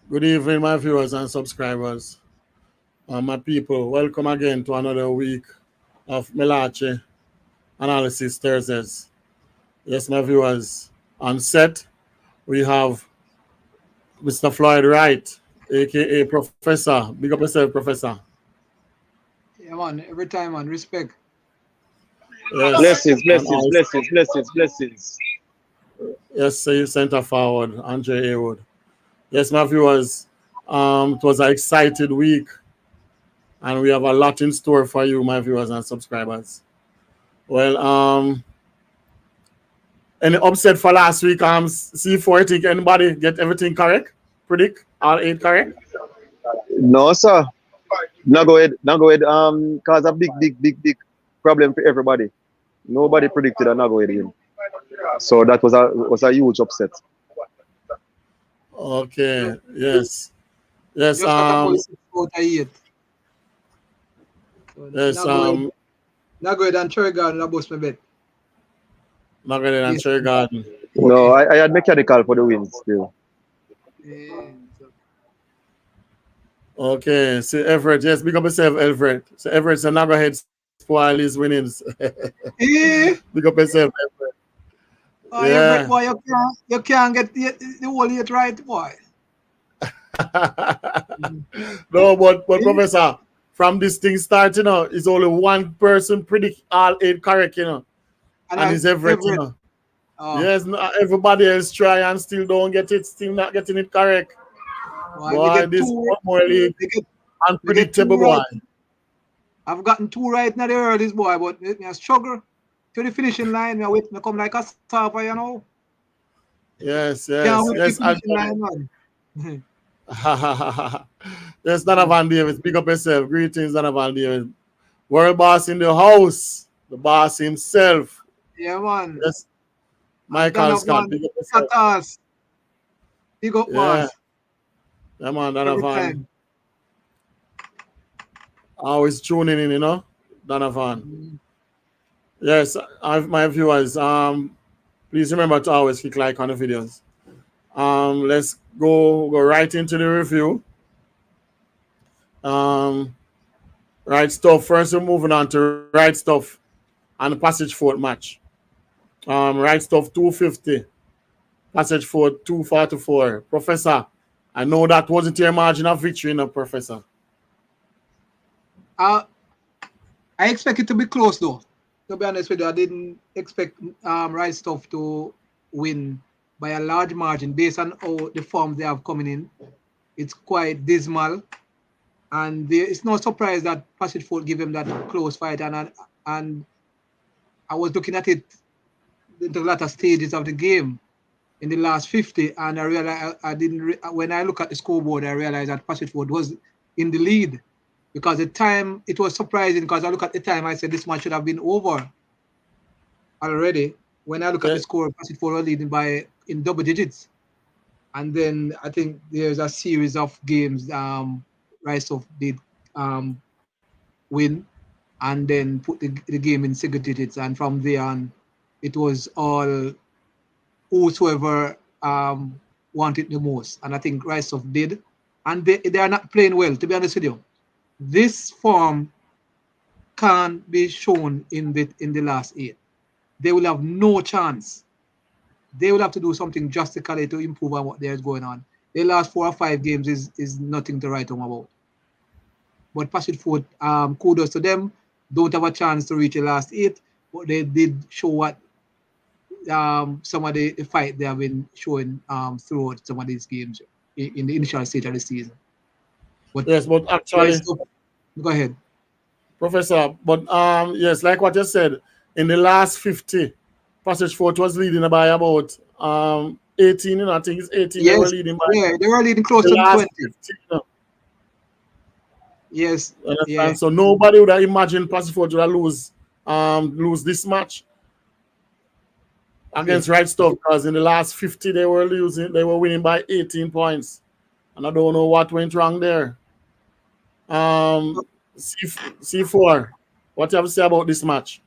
Good evening, my viewers and subscribers. My people, welcome again to another week of Mellache Analysis Thursdays. Yes, my viewers, on set we have Mr. Floyd Wright, aka Professor. Big up yourself, Professor. Yeah, man. Every time, man. Respect. Yes, Blessings, and blessings, also, blessings, blessings, blessings. yes, say center forward, Andre Haywood. Yes, my viewers, it was an excited week, and we have a lot in store for you, my viewers and subscribers. Well, any upset for last week? C4, I think anybody get everything correct? Predict all eight correct? No, sir. Not go ahead. Cause a big problem for everybody. Nobody predicted a not go ahead win. So that was a huge upset. Okay, yes, yes, Just got about 6 out of 8. So, yes, now go ahead and try God and bust my bet. Margaret and Yes. Cherry Garden. No, I had mechanical for the win still. Yeah, so, Okay, so Everett, yes, big up yourself, Everett. So Everett, so now go ahead, spoil his winnings. eh? Big up yourself, Everett. Oh, Everett, Yeah. boy, you can't get the whole 8 right, boy. Mhm. No, but Eh? Professor, from this thing start, it's only one person predict all eight correct, And and I, it's Everett. Everett, oh, Yes, no, everybody else try and still don't get it, still not getting it correct. boy, they Boy, get this two, one more league they get, they get two unpredictable, boy. right. I've gotten 2 right now, the earliest, boy, but I struggle to the finishing line. I wait, I come like a surfer. Yes, Can't yes, wait to the yes, finishing Anthony. line, man. Yes, Donovan Davis. Big up yourself. Greetings, Donovan Davis. World boss in the house. The boss himself. Yeah, man. Yes, And Michael Scott. Donovan, Big up yourself. Tatas, big up, Yeah, boss, yeah, man, every Donovan. time. Always tuning in, Donovan. Mm. Yes, my viewers. Please remember to always click like on the videos. Let's go right into the review. Um, right stuff. First, we're moving on to right stuff and the passage fort match. Right stuff 250, passage fort 244. Professor, I know that wasn't your margin of victory, Professor. Uh, I expect it to be close, though. To be honest with you, I didn't expect Right Stuff to win by a large margin based on how the forms they have coming in. It's quite dismal, and it's no surprise that Passage Fort give him that close fight. And I was looking at it in the latter stages of the game in the last 50, and I realized I didn't. When I look at the scoreboard, I realized that Passage Fort was in the lead because the time it was surprising because I look at the time, I said this match should have been over already. When I look at Yeah, the score, Passage Fort was leading by in double digits, and then I think there's a series of games Rice of did um, win, and then put the game in single digits, and from there on, it was all whosoever wanted the most, and I think Rice of did, and they are not playing well. To be honest with you, this form can't be shown in the last 8. They will have no chance. They will have to do something drastically to improve on what there's going on. The last 4 or 5 games is nothing to write home about. But Pacific Fort, kudos to them. Don't have a chance to reach the last 8, but they did show what some of the fight they have been showing throughout some of these games in the initial stage of the season. But yes, but Rice actually, up, go ahead. Professor, but yes, like what you said, in the last 50, passage fort was leading by about 18, I think it's 18 they were Yes, leading by. yeah, they were leading close The to the last 20. 15, Yes, yeah. understand? So nobody would have imagined Pacific would lose this match Yeah. against Right Stuff because in the last 50 they were winning by 18 points. And I don't know what went wrong there. C4, what you have to say about this match?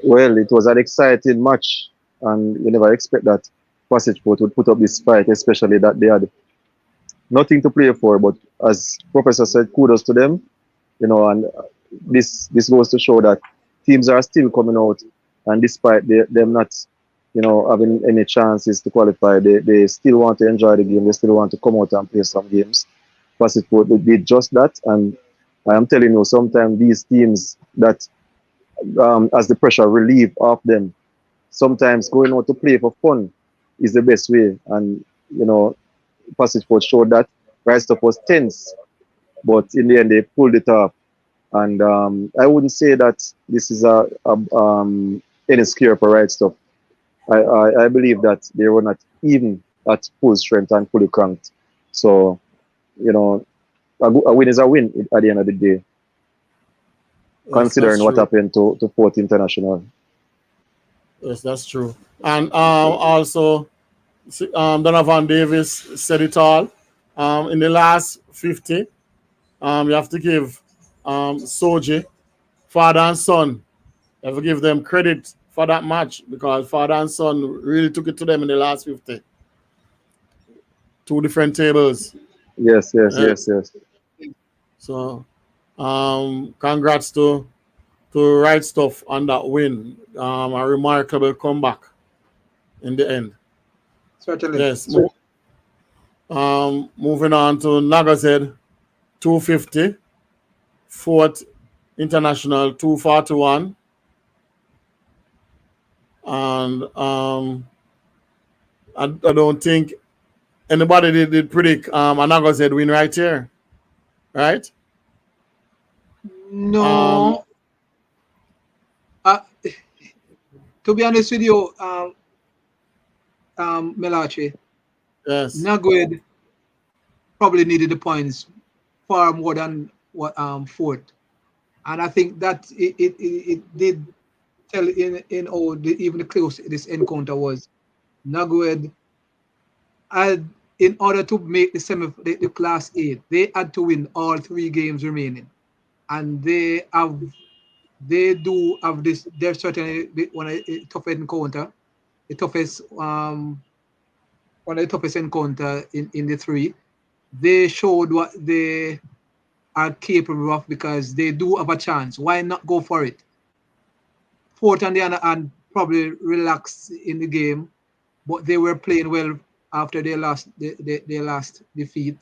Well, it was an exciting match, and you never expect that. Passageport would put up this fight, especially that they had nothing to play for. But as Professor said, kudos to them, and this goes to show that teams are still coming out, and despite them not, having any chances to qualify, they still want to enjoy the game. They still want to come out and play some games. Passageport did just that, and I am telling you, sometimes these teams that, as the pressure relieve off them, sometimes going out to play for fun is the best way. And Passageport showed that. Right Stuff was tense, but in the end they pulled it off. And I wouldn't say that this is any scare for Right Stuff. I believe that they were not even at full strength and fully cranked. So, a win is a win at the end of the day, considering what happened to Port International. Yes, that's true. And also, Donovan Davis said it all. In the last 50, you have to give Soji, father and son, you have to give them credit for that match, because father and son really took it to them in the last 50. Two different tables. Yes. So, congrats to Right Stuff on that win. A remarkable comeback in the end. Certainly. Yes. Moving on to Nagazed, 250. Fort International, 241. And I don't think anybody did predict Nagazed win right here. Right? No. To be honest with you, Mellache, yes, Nagwed probably needed the points far more than what Fort, and I think that it did tell in even the close this encounter was. Nagwed had, in order to make the class 8, they had to win all 3 games remaining, and they do have this. They're certainly one of the toughest encounter, the toughest one of the toughest encounter in the 3. They showed what they are capable of, because they do have a chance. Why not go for it? Fort on the other hand probably relaxed in the game, but they were playing well after their last defeat,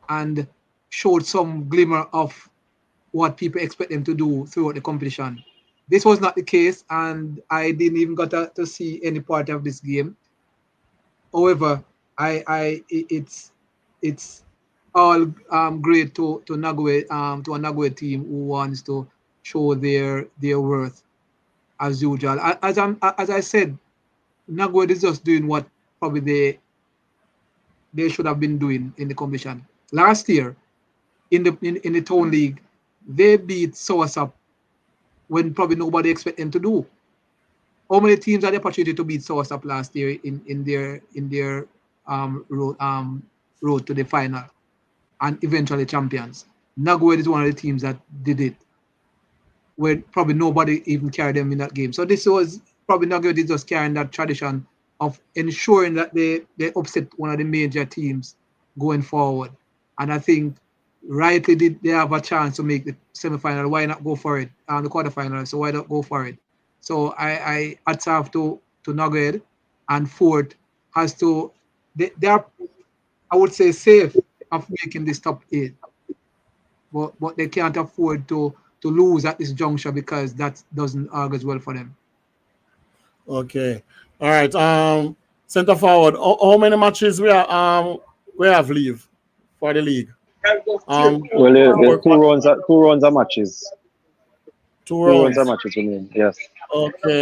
and showed some glimmer of what people expect them to do throughout the competition. This was not the case, and I didn't even got to see any part of this game. However, it's all great to Nagwe, to a Nagwe team who wants to show their worth as usual. As I said, Nagwe is just doing what probably they should have been doing in the competition. Last year, in the town league, they beat Soursop when probably nobody expected them to do. How many teams had the opportunity to beat Soursop last year in their road to the final and eventually champions? Nagwed is one of the teams that did it, where probably nobody even carried them in that game. So this was probably Nagwed is just carrying that tradition of ensuring that they upset one of the major teams going forward. And I think rightly did they have a chance to make the semi-final. Why not go for it? The quarterfinal, so why not go for it? So I hats off to Nagwed, and Fort has to, they are, I would say, safe of making this top 8. But they can't afford to lose at this juncture, because that doesn't argue well for them. Okay. All right. Center forward. How many matches we have leave for the league? Well, there's 2 rounds of matches. 2 rounds of matches, I mean, yes. Okay.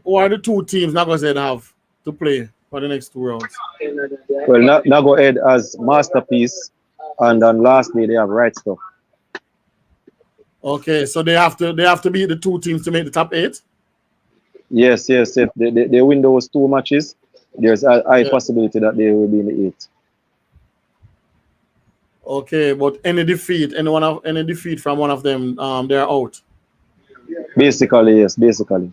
Who are the 2 teams Nagazed have to play for the next 2 rounds? Well, Nagwed has Masterpiece, and then lastly they have Right Stuff. Okay, so they have to beat the 2 teams to make the top 8. Yes. If they win those 2 matches, there's a high possibility that they will be in the 8. Okay, but any defeat from one of them, they're out. Basically, yes. Basically.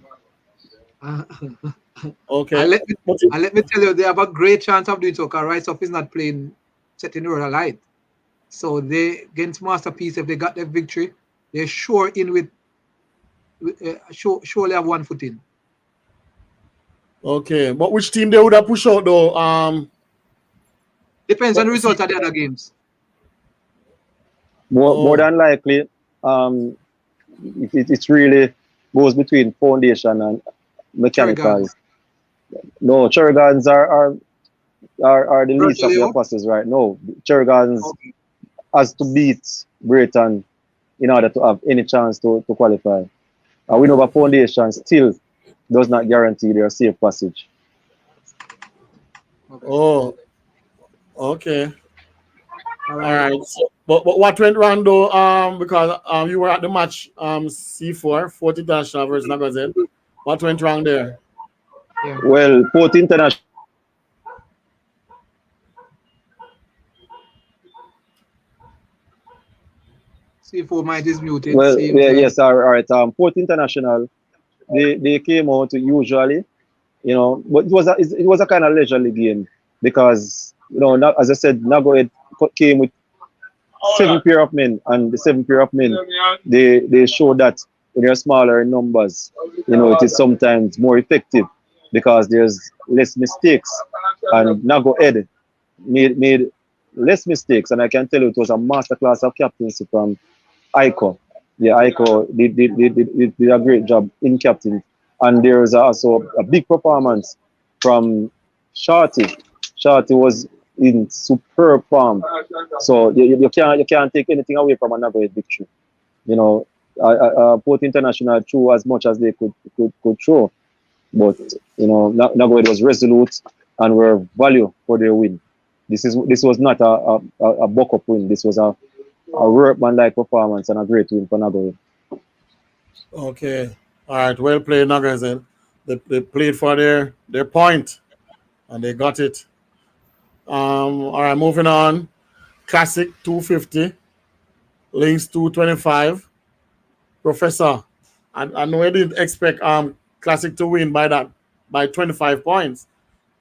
Okay. And let me tell you, they have a great chance of doing so because Rice Off is not playing setting the world alight. So they against Masterpiece, if they got their victory, they're sure in with surely have 1 foot in. Okay, but which team they would have pushed out though? Depends on the result of the other games. More than likely, it really goes between Foundation and Mechanicals. No, Cherry Gardens are the least of their passes right now. Cherry Gardens has to beat Brighton in order to have any chance to qualify. And we know the Foundation still does not guarantee their safe passage. Oh, okay. All right. So, but what went wrong though? Because you were at the match C4, 40 International versus Nagazet. What went wrong there? Yeah. Well, Port International. C4 might is muted. Well, yeah, yes, all right. Port International, they came out usually, you know, but it was a kind of leisurely game because, you know, as I said, Nagoed came with 7 pair of men, and the 7 pair of men, they show that when you're smaller in numbers, you know, it is sometimes more effective because there's less mistakes, and Nagoed made less mistakes, and I can tell you it was a masterclass of captaincy from Aiko. Yeah, Aiko did a great job in captain. And there was also a big performance from Shorty. Shorty was in superb form. So you can't take anything away from another victory. You know, Port International threw as much as they could throw. But you know, Nagoed was resolute and were value for their win. This was not a buck-up win. This was a workman-like performance and a great win for Nagoed. Okay. All right. Well played, Nagazet. They played for their point, and they got it. All right. Moving on. Classic 250. Links 225. Professor, I know I didn't expect Classic to win by 25 points.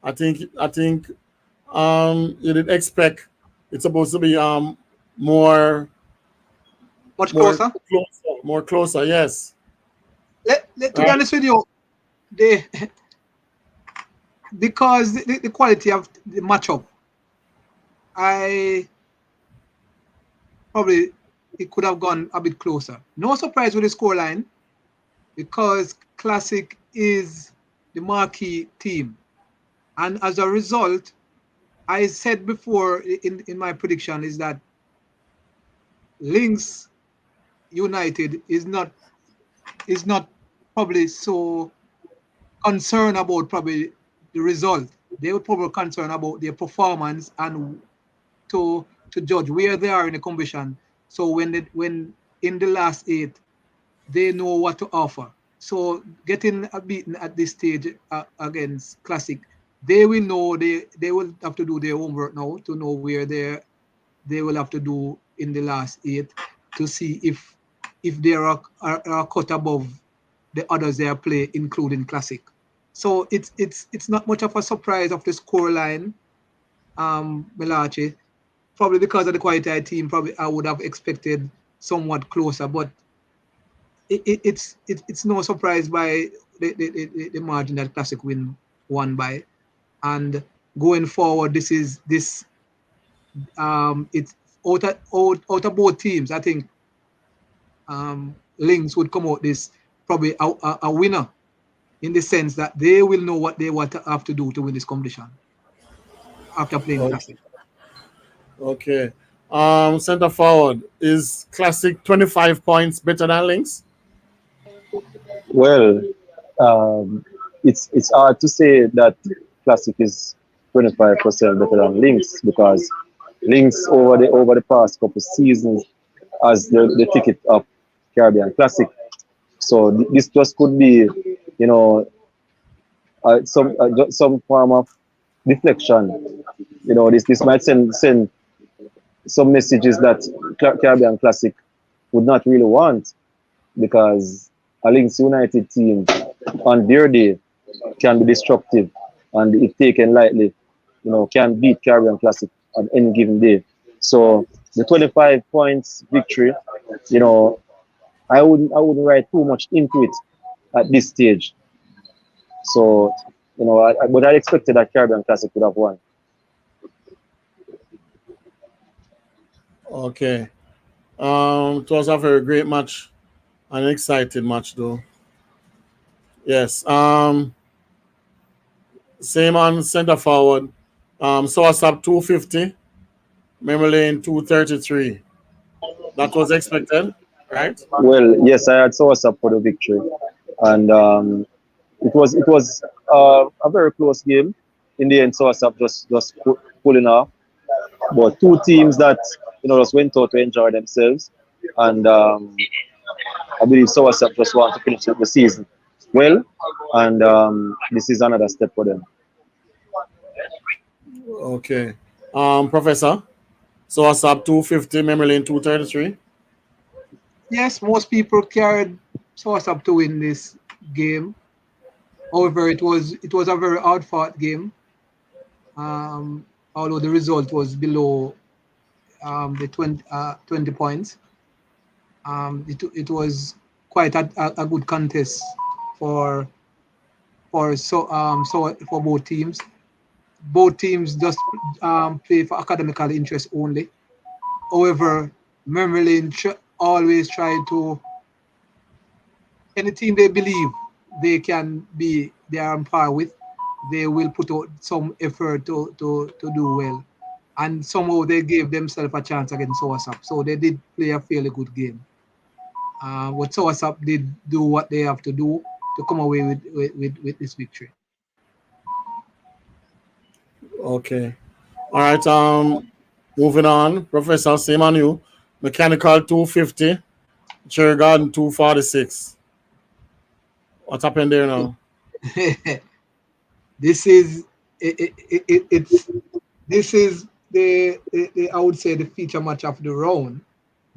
I think you didn't expect it's supposed to be more closer, yes. To be honest with you, because the quality of the matchup, I probably it could have gone a bit closer. No surprise with the scoreline because Classic is the marquee team. And as a result, I said before in my prediction is that Links United is not probably so concerned about probably the result. They were probably concerned about their performance and to judge where they are in the competition. So when in the last 8, they know what to offer. So getting beaten at this stage against Classic, they will know they will have to do their homework now to know where they will have to do in the last 8 to see if they are cut above the others they are playing, including Classic. So it's not much of a surprise of the scoreline, Mellache. Probably because of the quality team, probably I would have expected somewhat closer, but it's no surprise by the margin that Classic won by. And going forward, it's out of both teams. I think Links would come out this probably a winner in the sense that they will know what they have to do to win this competition after playing Classic. Okay. Center forward, is Classic 25 points better than Links? Well, it's hard to say that Classic is 25% better than Links because Links over the past couple of seasons has the ticket of Caribbean Classic. So this just could be, you know, some form of deflection. You know, this might send some messages that Caribbean Classic would not really want because a Links United team on their day can be destructive, and if taken lightly, can beat Caribbean Classic on any given day. So the 25 points victory, I wouldn't write too much into it at this stage. So, but I expected that Caribbean Classic would have won. Okay. It was a very great match, an exciting match though. Yes. Same on center forward. Sourceup 250, Memory Lane 233. That was expected, right? Well, yes, I had source up for the victory, and it was a very close game. In the end, source up just pulling off. But two teams that just went out to enjoy themselves, and I believe source up just want to finish the season well, and this is another step for them. Okay. Professor, Sourceup 250, Memory Lane 233. Yes, most people carried Sourceup to win this game. However, it was a very hard fought game. Although the result was below the 20 points. It was quite a good contest for both teams. Both teams just play for academical interest only. However, Memory Lane always try to any team they believe they are on par with, they will put out some effort to do well. And somehow they gave themselves a chance against Sourceup. So they did play a fairly good game. But Sourceup did do what they have to do to come away with this victory. Okay. All right. Moving on. Professor, same on you. Mechanical 250, Cherry Garden 246. What happened there now? This is the I would say the feature match of the round.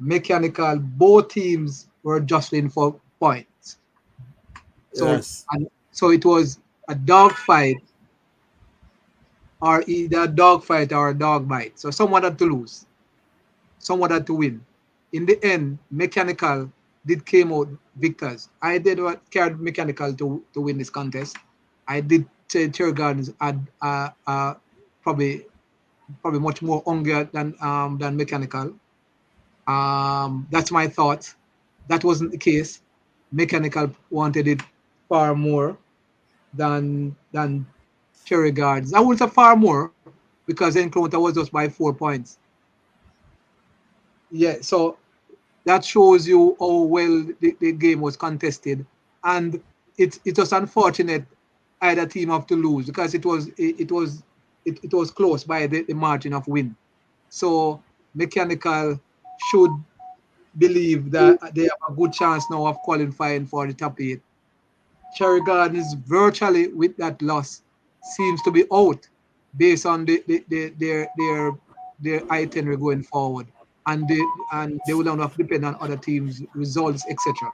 Mechanical, both teams were jostling for points. So Yes. so it was a dog fight, or either a dog fight or a dog bite. So someone had to lose, someone had to win. In the end, Mechanical did came out victors. I did what carried Mechanical to win this contest. I did say Cherry Gardens had probably much more hunger than Mechanical. That's my thought. That wasn't the case. Mechanical wanted it far more than Cherry Gardens. I would say far more because the encounter was just by 4 points. Yeah, so that shows you how well the game was contested, and it was unfortunate either team have to lose because it was close by the margin of win. So Mechanical should believe that they have a good chance now of qualifying for the top 8. Cherry Gardens virtually with that loss seems to be out based on their itinerary going forward, and they will not have to depend on other teams' results, etc.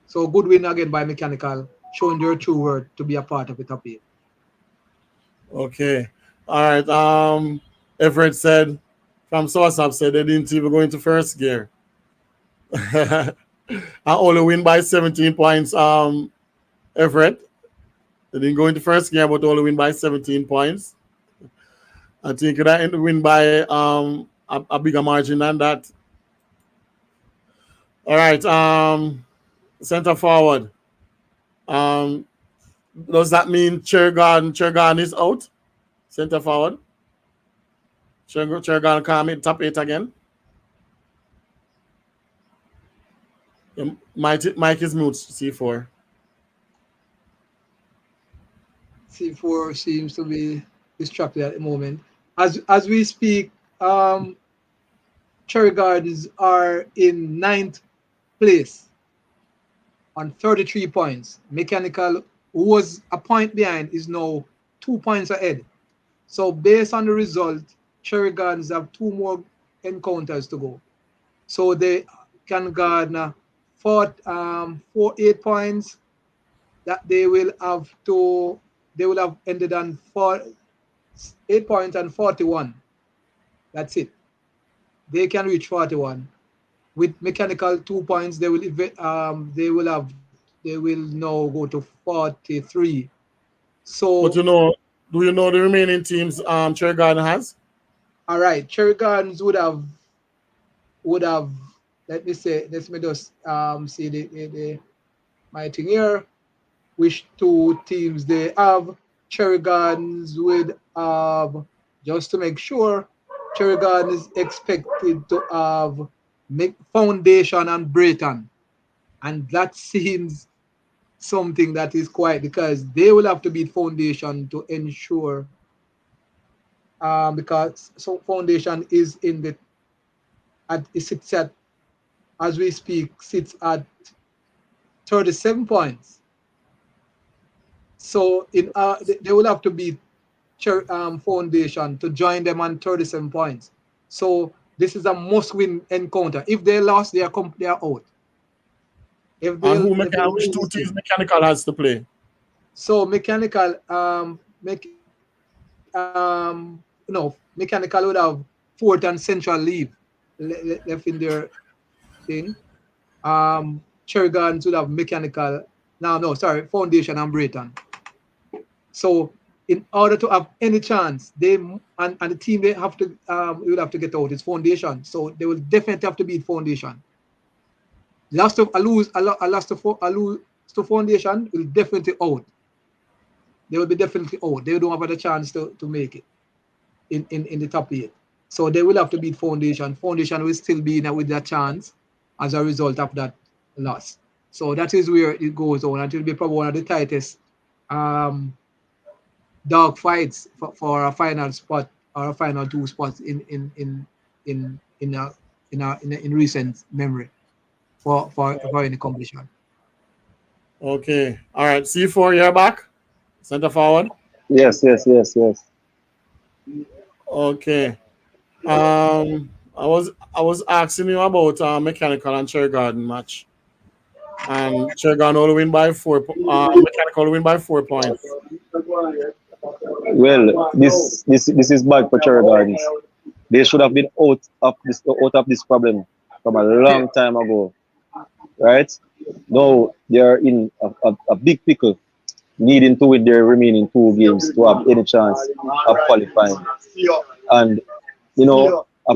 So good win again by Mechanical, showing their true worth to be a part of the top 8. Okay. All right. Everett said from Sourceup said they didn't even go into first gear. I only win by 17 points. Everett. They didn't go into first gear, but only win by 17 points. I think that win by a bigger margin than that. All right. Center forward. Does that mean Chergarden is out? Center forward. Chergarden can't make top 8 again. Mike is mute. C4. C4 seems to be distracted at the moment. As we speak, Cherry Gardens are in 9th place on 33 points. Mechanical, who was a point behind, is now 2 points ahead. So based on the result, Cherry Gardens have 2 more encounters to go. So they can garner 8 points that they will have ended on 8 points and 41. That's it. They can reach 41. With mechanical 2 points, they will now go to 43. So, but do you know the remaining teams Cherry Garden has? All right, Cherry Gardens would have. Let me just see the my thing here. Which two teams they have? Cherry Gardens would have, just to make sure, Cherry Garden is expected to have Foundation and Brayton, and that seems something that is quite, because they will have to beat Foundation to ensure, because Foundation is it sits at, as we speak, sits at 37 points. So they will have to beat Foundation to join them on 37 points. So this is a must-win encounter. If they lost, they are out. Which two teams Mechanical has to play? So Mechanical, Mechanical would have Fort and Central leave left in their thing. Cherry Gardens would have Mechanical. Foundation and Brayton. So in order to have any chance, they and the team they have to will have to get out is Foundation. So they will definitely have to beat Foundation. A loss to Foundation will definitely out. They will be definitely out. They don't have a chance to make it in the top 8. So they will have to beat Foundation. Foundation will still be with that chance as a result of that loss. So that is where it goes on. And it will be probably one of the tightest dog fights for a final spot or a final 2 spots in recent memory for any competition. Okay. All right. C4, you're back. Center forward. Yes. Okay. I was asking you about Mechanical and Cherry Garden match, and Cherry Garden only win by 4. Mechanical win by 4 points. Well, this is bad for Cherry Gardens. They should have been out of this problem from a long time ago, right? Now they are in a big pickle, needing to win their remaining 2 games to have any chance of qualifying. And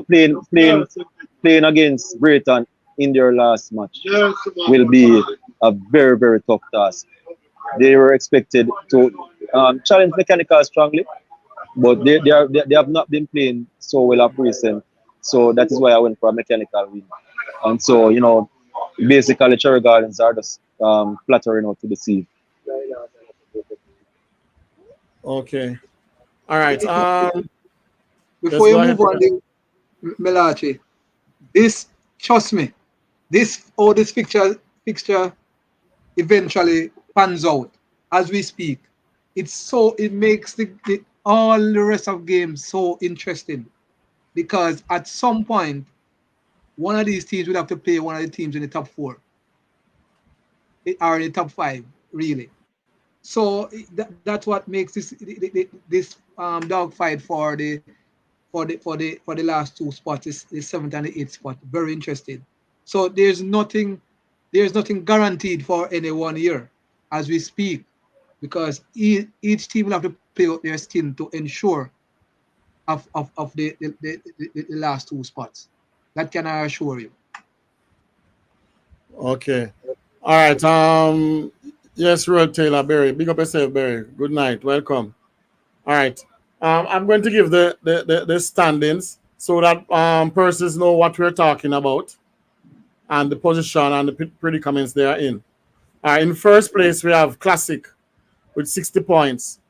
playing against Brayton in their last match will be a very, very tough task. They were expected to challenge Mechanical strongly, but they have not been playing so well of recent. So that is why I went for a Mechanical win. And so, basically Cherry Gardens are just flattering out to deceive. Okay. All right. Before you move on, Mellache, trust me, this fixture eventually pans out as we speak. It makes all the rest of games so interesting, because at some point one of these teams will have to play one of the teams in the top 4 or in the top 5, really. So that's what makes this dogfight for the last 2 spots, the 7th and the 8th spot, very interesting. So there's nothing guaranteed for any 1 year as we speak, because each team will have to play out their skin to ensure of the last 2 spots. That can I assure you. Okay. All right. Yes, Rod Taylor, Barry. Big up yourself, Barry. Good night. Welcome. All right. I'm going to give the standings so that persons know what we're talking about and the position and the predicaments they are in. All right. In first place, we have Classic with 60 points.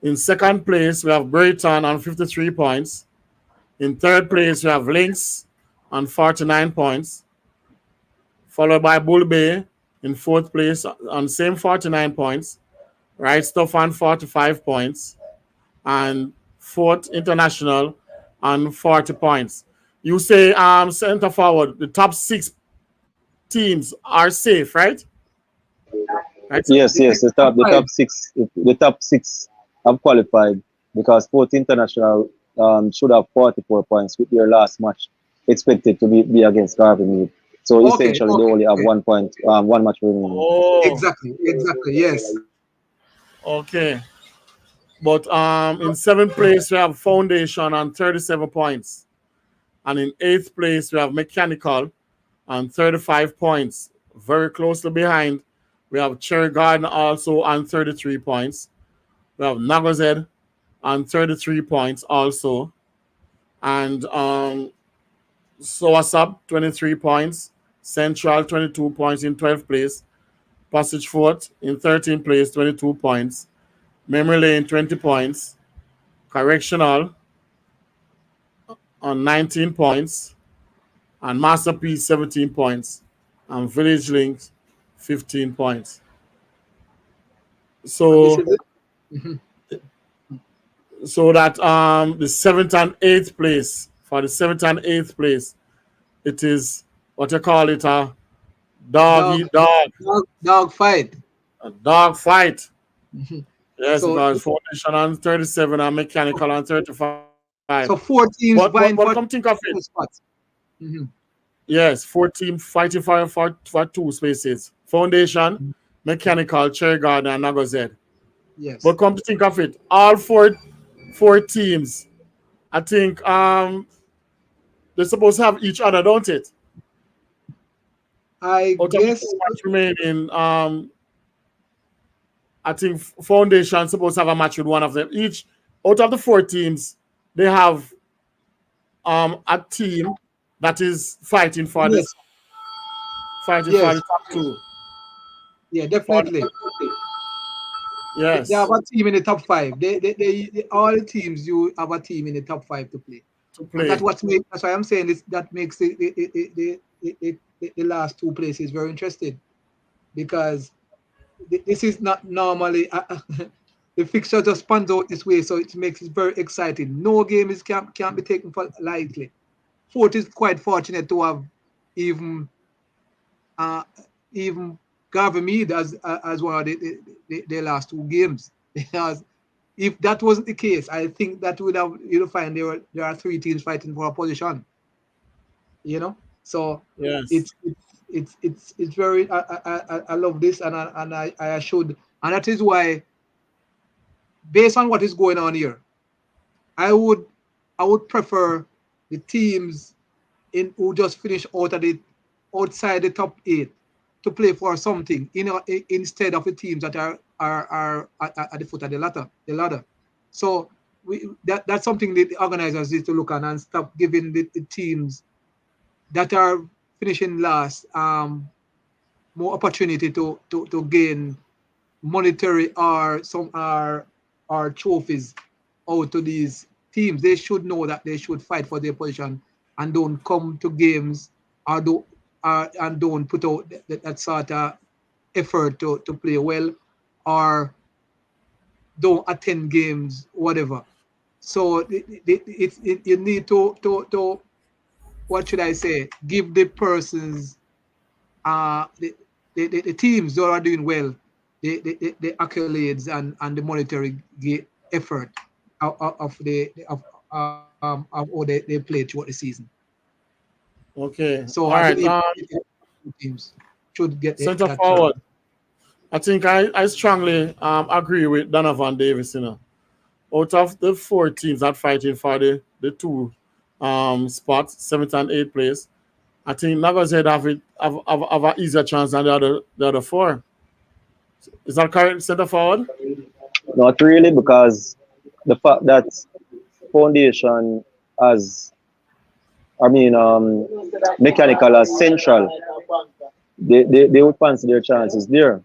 In second place, we have Brayton on 53 points. In third place, we have Lynx on 49 points, followed by Bull Bay in fourth place on same 49 points. Right Stuff on 45 points. And Fourth International on 40 points. You say center forward, the top 6 teams are safe, right? Right? Yes, The yes. top five. The top six have qualified because Sport International should have 44 points with their last match expected to be against Garvey Mead. So Okay, essentially, they okay, only have okay. 1 point, 1 match remaining. Oh, Exactly, exactly. Yes. okay. But in seventh place we have Foundation on 37 points, and in eighth place we have Mechanical on 35 points. Very closely behind, we have Cherry Garden also on 33 points. We have Nagozed on 33 points also, and Soasab 23 points, Central 22 points in 12th place, Passage Fort in 13th place 22 points, Memory Lane 20 points, Correctional on 19 points, and Masterpiece 17 points, and Village Links 15 points. And this So is it. Mhm. so that the seventh and eighth place, for the seventh and eighth place, it is what you call it, dog Dog, eat dog, dog fight. a dog fight. Mhm. Yes, So, because Foundation on 37 and Mechanical on 35. so four But teams vying come for think of it, two spots. Mhm. yes, 4 teams fighting for two spaces. Foundation, Mechanical, Cherry Garden, and Nagozed. Yes, But come to think of it, all four teams, I think they're supposed to have each other, don't it? I Out of the guess. two match remaining, I think Foundation supposed to have a match with one of them. Each out of the four teams, they have a team that is fighting for this, Yes, fighting for the yes, top two. yeah, For definitely. They have yes, a team in the top five. All the teams you have a team in the top five to play, to and that's play. what make. That's why I'm saying this. That makes the last two places very interesting because this is not normally the fixture just spans out this way, so it makes it very exciting. No game is can't be taken for lightly. Fort is quite fortunate to have even uh, even Garvey Mead as one of the last two games. Because if that wasn't the case, I think that would have you'll find there are three teams fighting for a position. You know, so Yes, it's very I love this and I should, and that is why based on what is going on here, I would I would prefer the teams in who just finish out of the outside the top eight to play for something, instead of the teams that are at the foot of the ladder. So that's something that the organizers need to look at and stop giving the teams that are finishing last more opportunity to gain monetary or some are trophies out to these teams. They should know that they should fight for their position and don't come to games or do and don't put out that sort of effort to play well or don't attend games, whatever. So you need to what should I say? Give the persons the teams that are doing well the accolades and the monetary effort of how they play throughout the season. okay, So all I right. believe teams should get Center that turn. forward. I think I strongly agree with Donovan Davis. Out of the four teams that fighting for the two spots, seventh and eighth place, I think Nagazhead have an easier chance than the other four. Is that correct, center forward? Not really, because the fact that Foundation has, I mean, Mechanical as Central, they would fancy their chances there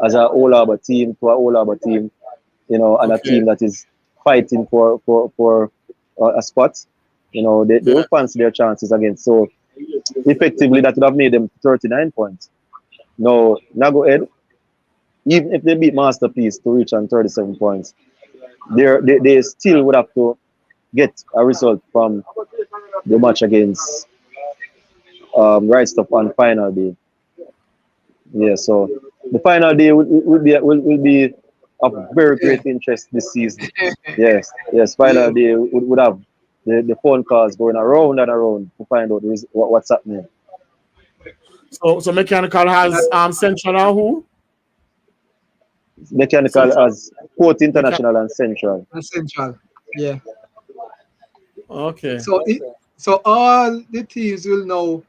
as a all Harbour team to a all Harbour team, and a Okay. team that is fighting for a spot. They would Yes. fancy their chances against. So effectively, that would have made them 39 points. Now, Nago Ed, even if they beat Masterpiece to reach on 37 points, they still would have to get a result from the match against Right Stuff on final day. Yeah, so the final day will be of very Yeah. great interest this season. Yes, yes, final Yeah. day would have the phone calls going around and around to find out what's happening. So Mechanical has That, Central and who? Mechanical Central. as Port Mechan International and Central. that's central. Yeah. Okay. So so all the teams will know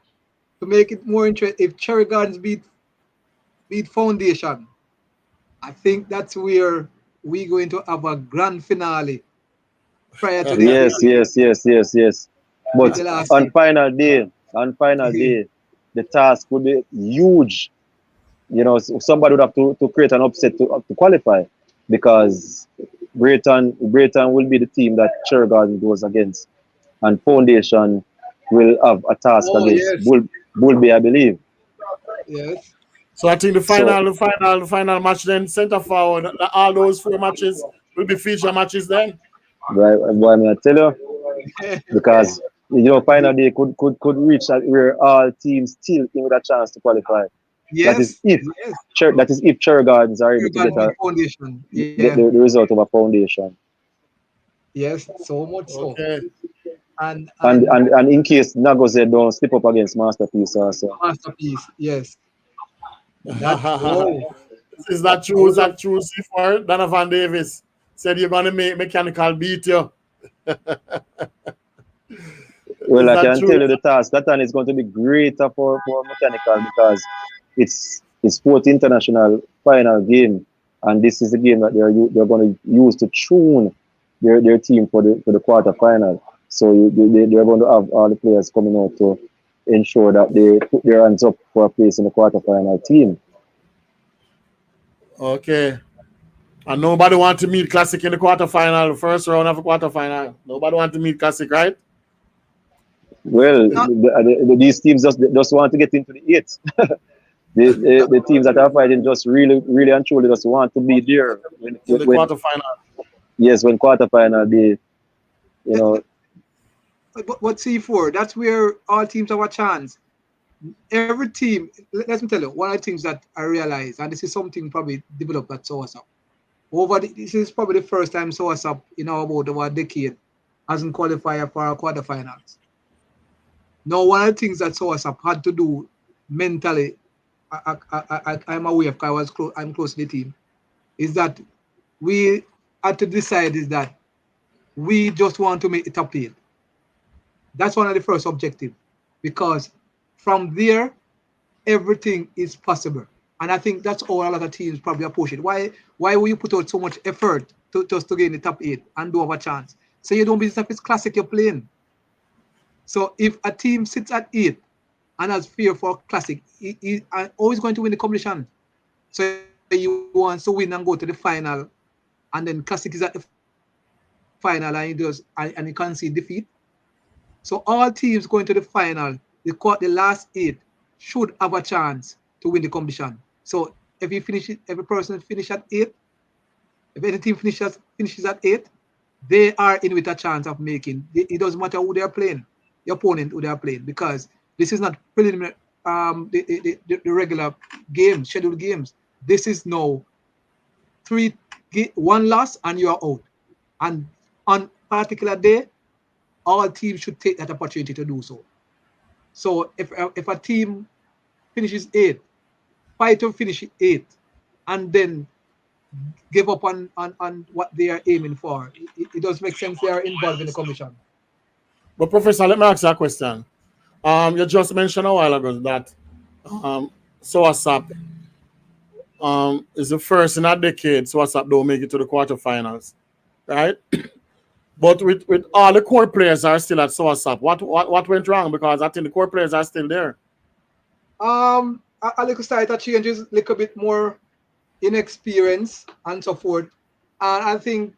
to make it more interesting. If Cherry Gardens beat Foundation, I think that's where we're going to have a grand finale prior to the Yes, yes, yes, yes, yes. with But the last on seed. final day, the task would be huge. You know, somebody would have to create an upset to qualify because Brayton will be the team that Cherry Garden goes against, and Foundation will have a task Oh against yes, Bull Bay, I believe. yes. So I think So the final match then centre forward, all those 4 matches will be feature matches then. why am I tell you? Because final day could reach where all teams still in with a chance to qualify. That is Yes, if yes. Cherry Gardens are able Cherry to get Gardens beat Foundation. Yeah, the result of a Foundation. yes. So much so. Okay. And And and in case Nagose don't slip up against Masterpiece also. masterpiece. Yes. That whoa. Is that true? Is Those are that true, C4? Donna Van Davis said you're gonna make Mechanical beat you. Well, Is I that can tell true? you the task that one is going to be greater for Mechanical because it's Sport International final game, and this is the game that they're going to use to tune their team for the quarter final. So they're going to have all the players coming out to ensure that they put their hands up for a place in the quarter final team. Okay. And nobody want to meet Classic in the quarterfinal, first round of the quarterfinal. Nobody want to meet Classic, right? Well, not these teams just want to get into the eight. The teams that are fighting just really and truly just want to be there In the when quarterfinal. yes, when quarterfinal they you know but C4, that's where all teams have a chance. Every team, let me tell you, one of the things that I realized, and this is something probably developed at Source Up. This is probably the first time Source Up in about over a decade hasn't qualified for our quarterfinals. Now, one of the things that Source Up had to do mentally, I'm aware of because I'm close to the team, is that we had to decide is that we just want to make the top eight. That's one of the first objectives because from there, everything is possible. And I think that's how a lot of teams probably approach it. Why will you put out so much effort just to get in the top eight and do have a chance? So you don't be if it's classic you're playing. So if a team sits at eight and has fear for classic, he always going to win the competition. So you want to win and go to the final, and then classic is at the final and you can't see defeat. So all teams going to the final, the last eight should have a chance to win the competition. So if you finish it, every person finish at eight, if any team finishes at eight, they are in with a chance of making. It doesn't matter who they are playing, the opponent who they are playing, because this is not preliminary the regular games, scheduled games. This is now one loss and you are out. And on particular day, all teams should take that opportunity to do so. So if a team finishes eighth, fight to finish eighth, and then give up on what they are aiming for, it does make sense they are involved in the commission. But Professor, let me ask you a question. You just mentioned a while ago that Soasap is the first in a decade Soasap don't make it to the quarterfinals, right? But with all the core players are still at Soasap, what went wrong? Because I think the core players are still there. A little slight changes, a little bit more inexperience and so forth. And I think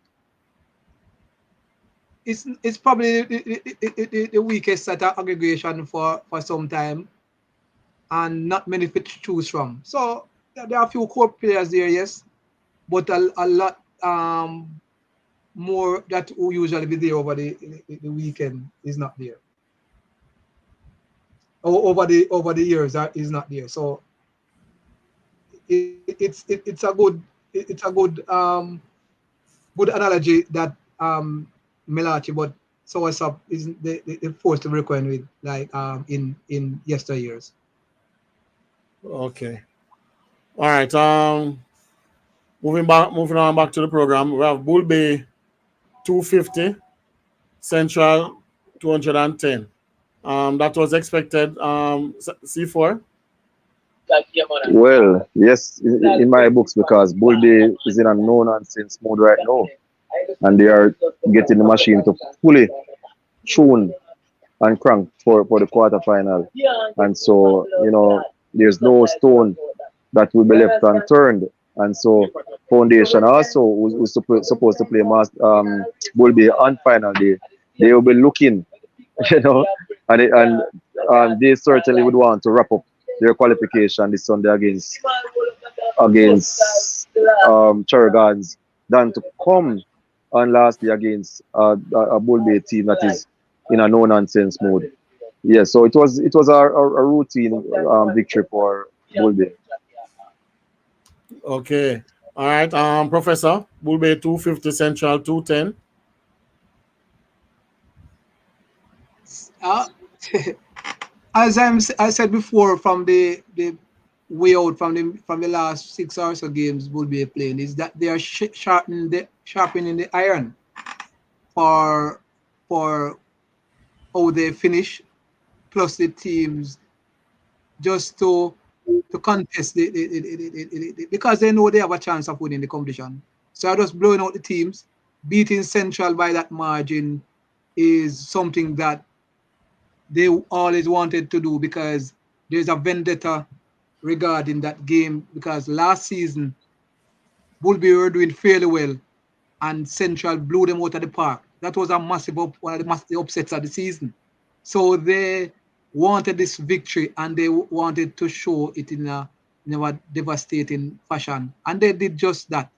it's probably the weakest set of aggregation for some time, and not many to choose from. So there are a few core players there, yes, but a lot more that who usually be there over the weekend is not there. Over the years is not there. So it's a good good analogy that Mellache, but so what's up is the force to reckon with, like in yesteryears. Okay. All right. Moving on back to the program. We have Bull Bay 250, Central 210. That was expected. C4. Well, yes, in my books, because Bull Bay is in a no nonsense mode right now, and they are getting the machine to fully tune and crank for the quarterfinal. And so, there's no stone that will be left unturned. And so, Foundation also, who's supposed to play Bull Bay on final day, they will be looking, you know, and they certainly would want to wrap up their qualification this Sunday against Chergans than to come on lastly against a Bull Bay team that is in a no nonsense mode. Yeah, so it was a routine victory for Bull Bay. Okay. All right. Professor, Bull Bay 250, Central 210. I said before, from the way out from the last 6 or so games Bull Bay playing, is that they are sharpening the iron for how they finish, plus the teams, just to contest because they know they have a chance of winning the competition. So just blowing out the teams, beating Central by that margin is something that they always wanted to do, because there's a vendetta regarding that game, because last season Bull Bay were doing fairly well and Central blew them out of the park. That was a massive one of the massive upsets of the season. So they wanted this victory and they wanted to show it in a devastating fashion, and they did just that,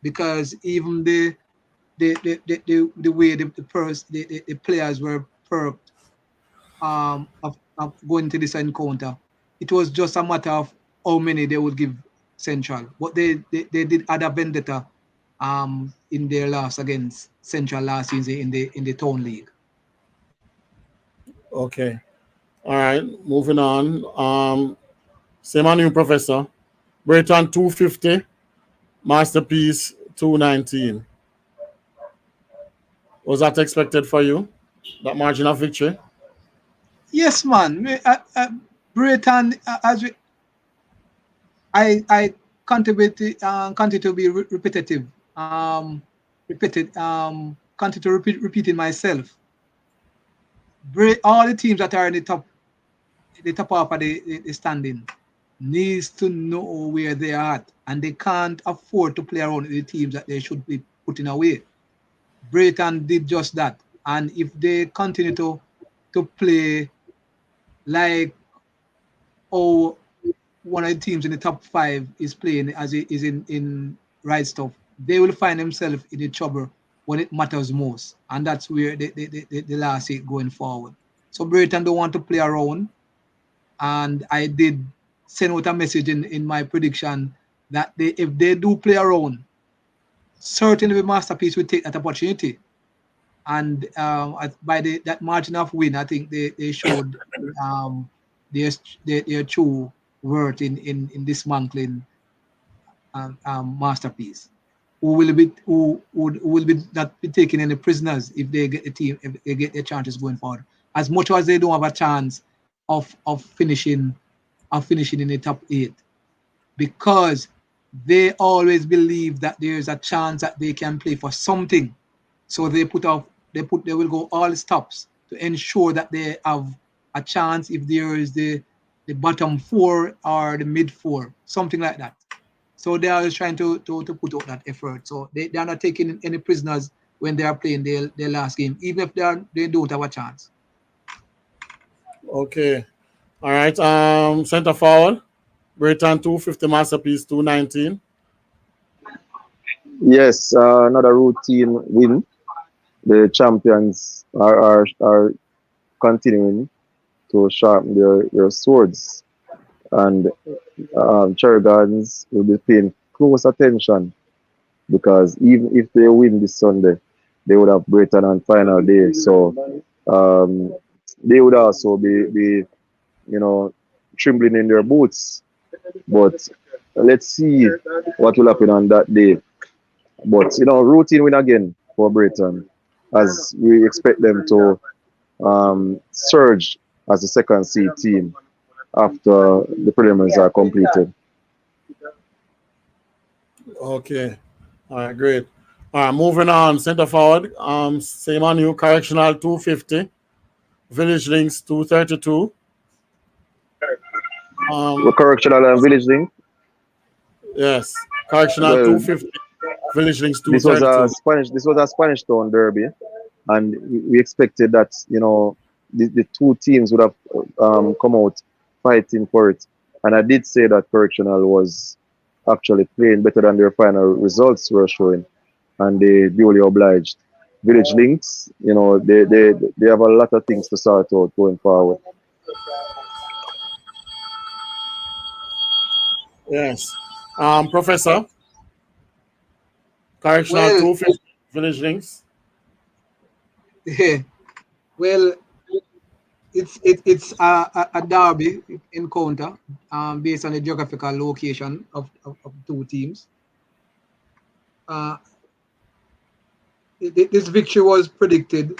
because even the way the players were perked of going to this encounter, it was just a matter of how many they would give Central. But they did add a vendetta in their loss against Central last season in the Town League. Okay. All right. Moving on. Same on you, Professor. Breton 250, Masterpiece 219. Was that expected for you? That margin of victory? Yes, man. Breton, I continue to be repetitive. Continue to repeating myself. All the teams that are in the top half of the standing needs to know where they are at, and they can't afford to play around with the teams that they should be putting away. Breton did just that, and if they continue to play like one of the teams in the top 5 is playing as it is in right stuff, they will find themselves in the trouble when it matters most, and that's where the last 8 going forward. So Breton don't want to play around, and I did send out a message in my prediction that if they do play around, certainly the Masterpiece will take that opportunity. And by that margin of win, I think they showed their true worth in dismantling Masterpiece, who will be not be taking any prisoners if they get their chances going forward. As much as they don't have a chance of finishing in the top 8, because they always believe that there's a chance that they can play for something. So they will go all stops to ensure that they have a chance if there is the bottom 4 or the mid 4, something like that. So they are trying to put out that effort. So they are not taking any prisoners when they are playing their last game, even if they don't have a chance. Okay. All right. Center forward, Breton 250, Masterpiece 219. Yes, another routine win. The champions are continuing to sharpen their swords and Cherry Gardens will be paying close attention because even if they win this Sunday, they would have Brighton on final day. So they would also be trembling in their boots. But let's see what will happen on that day. But routine win again for Brighton, as we expect them to surge as the second seed team after the preliminaries are completed. Okay. All right, great. All right, moving on. Center forward. Same on you. Correctional 250. Village Links 232. Correctional and Village Link. Yes. Correctional Well, 250. Village Links this was 232. a Spanish Town derby, and we expected that the two teams would have come out fighting for it. And I did say that Correctional was actually playing better than their final results were showing, and they duly obliged. Village Links, they have a lot of things to sort out going forward. Yes. Professor. Correctional Well, 250. Village Links. yeah, well, it's a derby encounter based on the geographical location of two teams. This victory was predicted,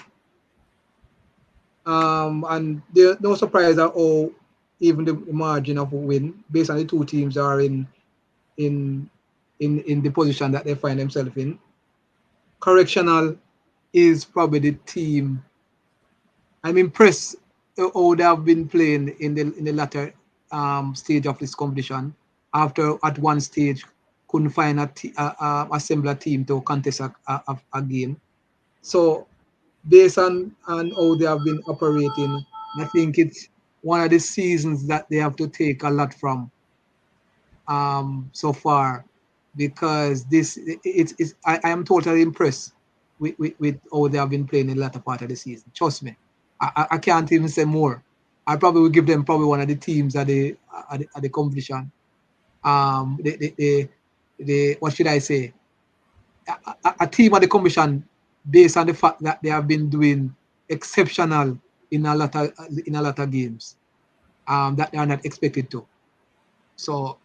and there's no surprise at all. Even the margin of a win, based on the two teams are in the position that they find themselves in. Correctional is probably the team. I'm impressed how they have been playing in the latter stage of this competition. After at one stage couldn't find a similar team to contest a game. So based on how they have been operating, I think it's one of the seasons that they have to take a lot from so far, because I am totally impressed with how they have been playing in the latter part of the season. Trust me, I can't even say more. I probably will give them probably one of the teams at the competition. What should I say? A team at the competition based on the fact that they have been doing exceptional in a lot of games that they are not expected to. So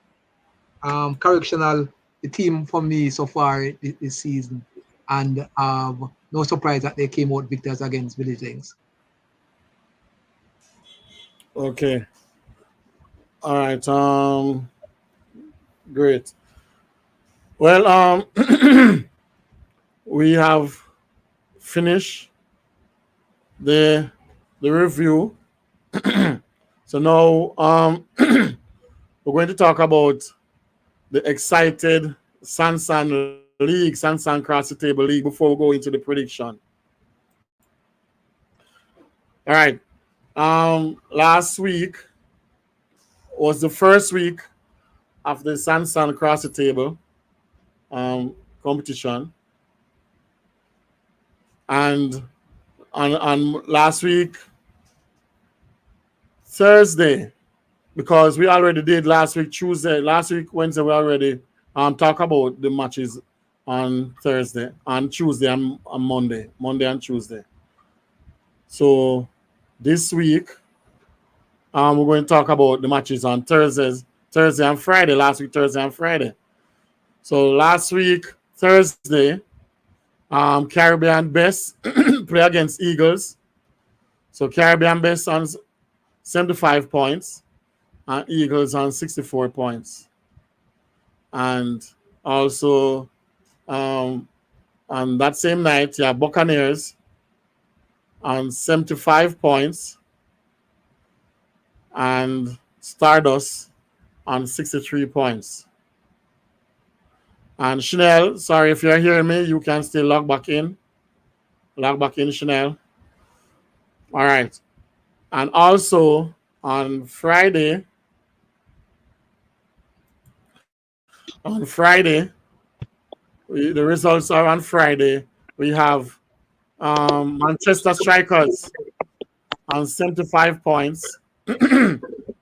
Correctional, the team for me so far this season, and no surprise that they came out victors against Village Links. Okay. All right. Great. Well, we have finished the review. So now we're going to talk about the excited Sansan League, Sansan Cross the Table League, before we go into the prediction. All right. Last week was the first week of the Sansan Cross the Table competition. And on last week, Thursday, because we already did last week Tuesday, last week Wednesday, we already talk about the matches on Thursday, on Tuesday, and on Monday and Tuesday. So this week, we're going to talk about the matches on Thursday and Friday. Last week, Thursday and Friday. So last week, Thursday, Caribbean Best play against Eagles. So Caribbean Best on 75 points and Eagles on 64 points. And also on that same night, you have Buccaneers on 75 points and Stardust on 63 points. And Chanel, sorry if you're hearing me, you can still log back in. Log back in, Chanel. All right. And also on Friday, the results are on Friday. We have Manchester Strikers on 75 points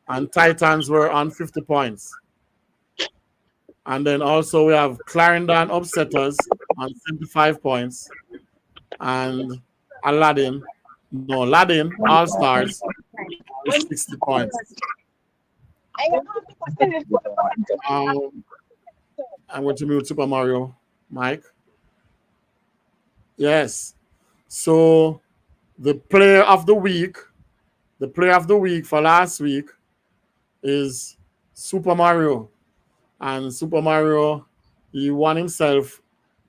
and Titans were on 50 points. And then also we have Clarendon Upsetters on 75 points. And Aladdin All Stars with 60 points. I'm going to mute Super Mario, Mike. Yes. So the player of the week for last week is Super Mario. And Super Mario, he won himself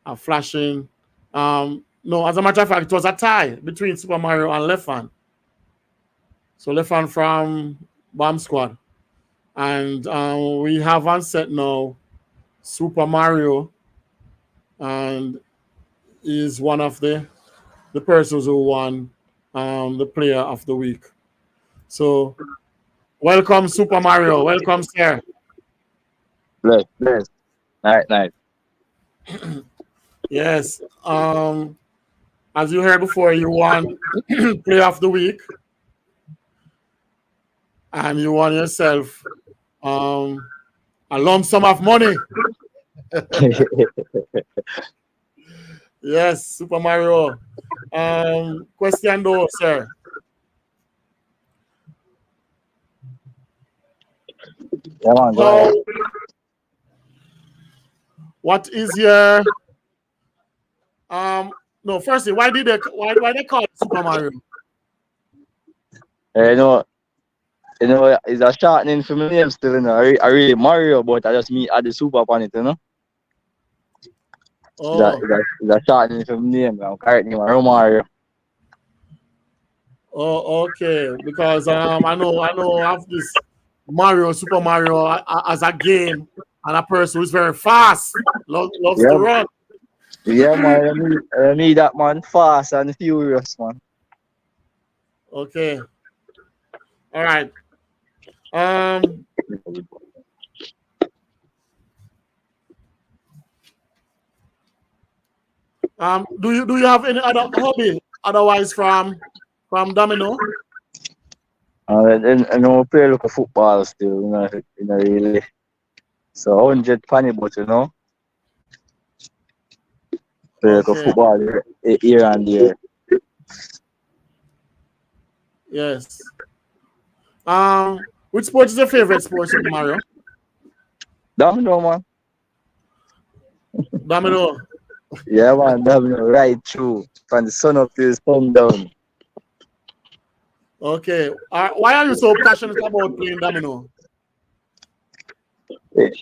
a flashing. No, as a matter of fact, it was a tie between Super Mario and Lefan. So Lefan from Bomb Squad. And we have on set now Super Mario, and is one of the persons who won the player of the week. So welcome, Super Mario. Welcome, sir. Bless. Nice. Yes. As you heard before, you won player of the week. And you won yourself a lump sum of money. Yes, Super Mario. Question though, sir. Come on, go ahead. What is your no, firstly, why they call it Super Mario? You know, it's a shortening for my name still, you know. I really Mario, but I just add the super upon it, you know. Oh. It's a shortening for my name. I'm correct name, Mario. Oh, okay. Because I know I have this Super Mario as a game, and a person who's very fast, loves to run. Yeah, man. I need that man fast and furious, man. Okay. All right. Do you have any other hobby otherwise from Domino? And I know play a lot of football still, you know, really. So 100 funny, but you know. Play a lot of football here and there. Yes. Which sport is your favorite sport, Super Mario? Domino, man. Domino. Yeah, man, Domino, right through. From the sun up to the sun down. Okay. Why are you so passionate about playing Domino? It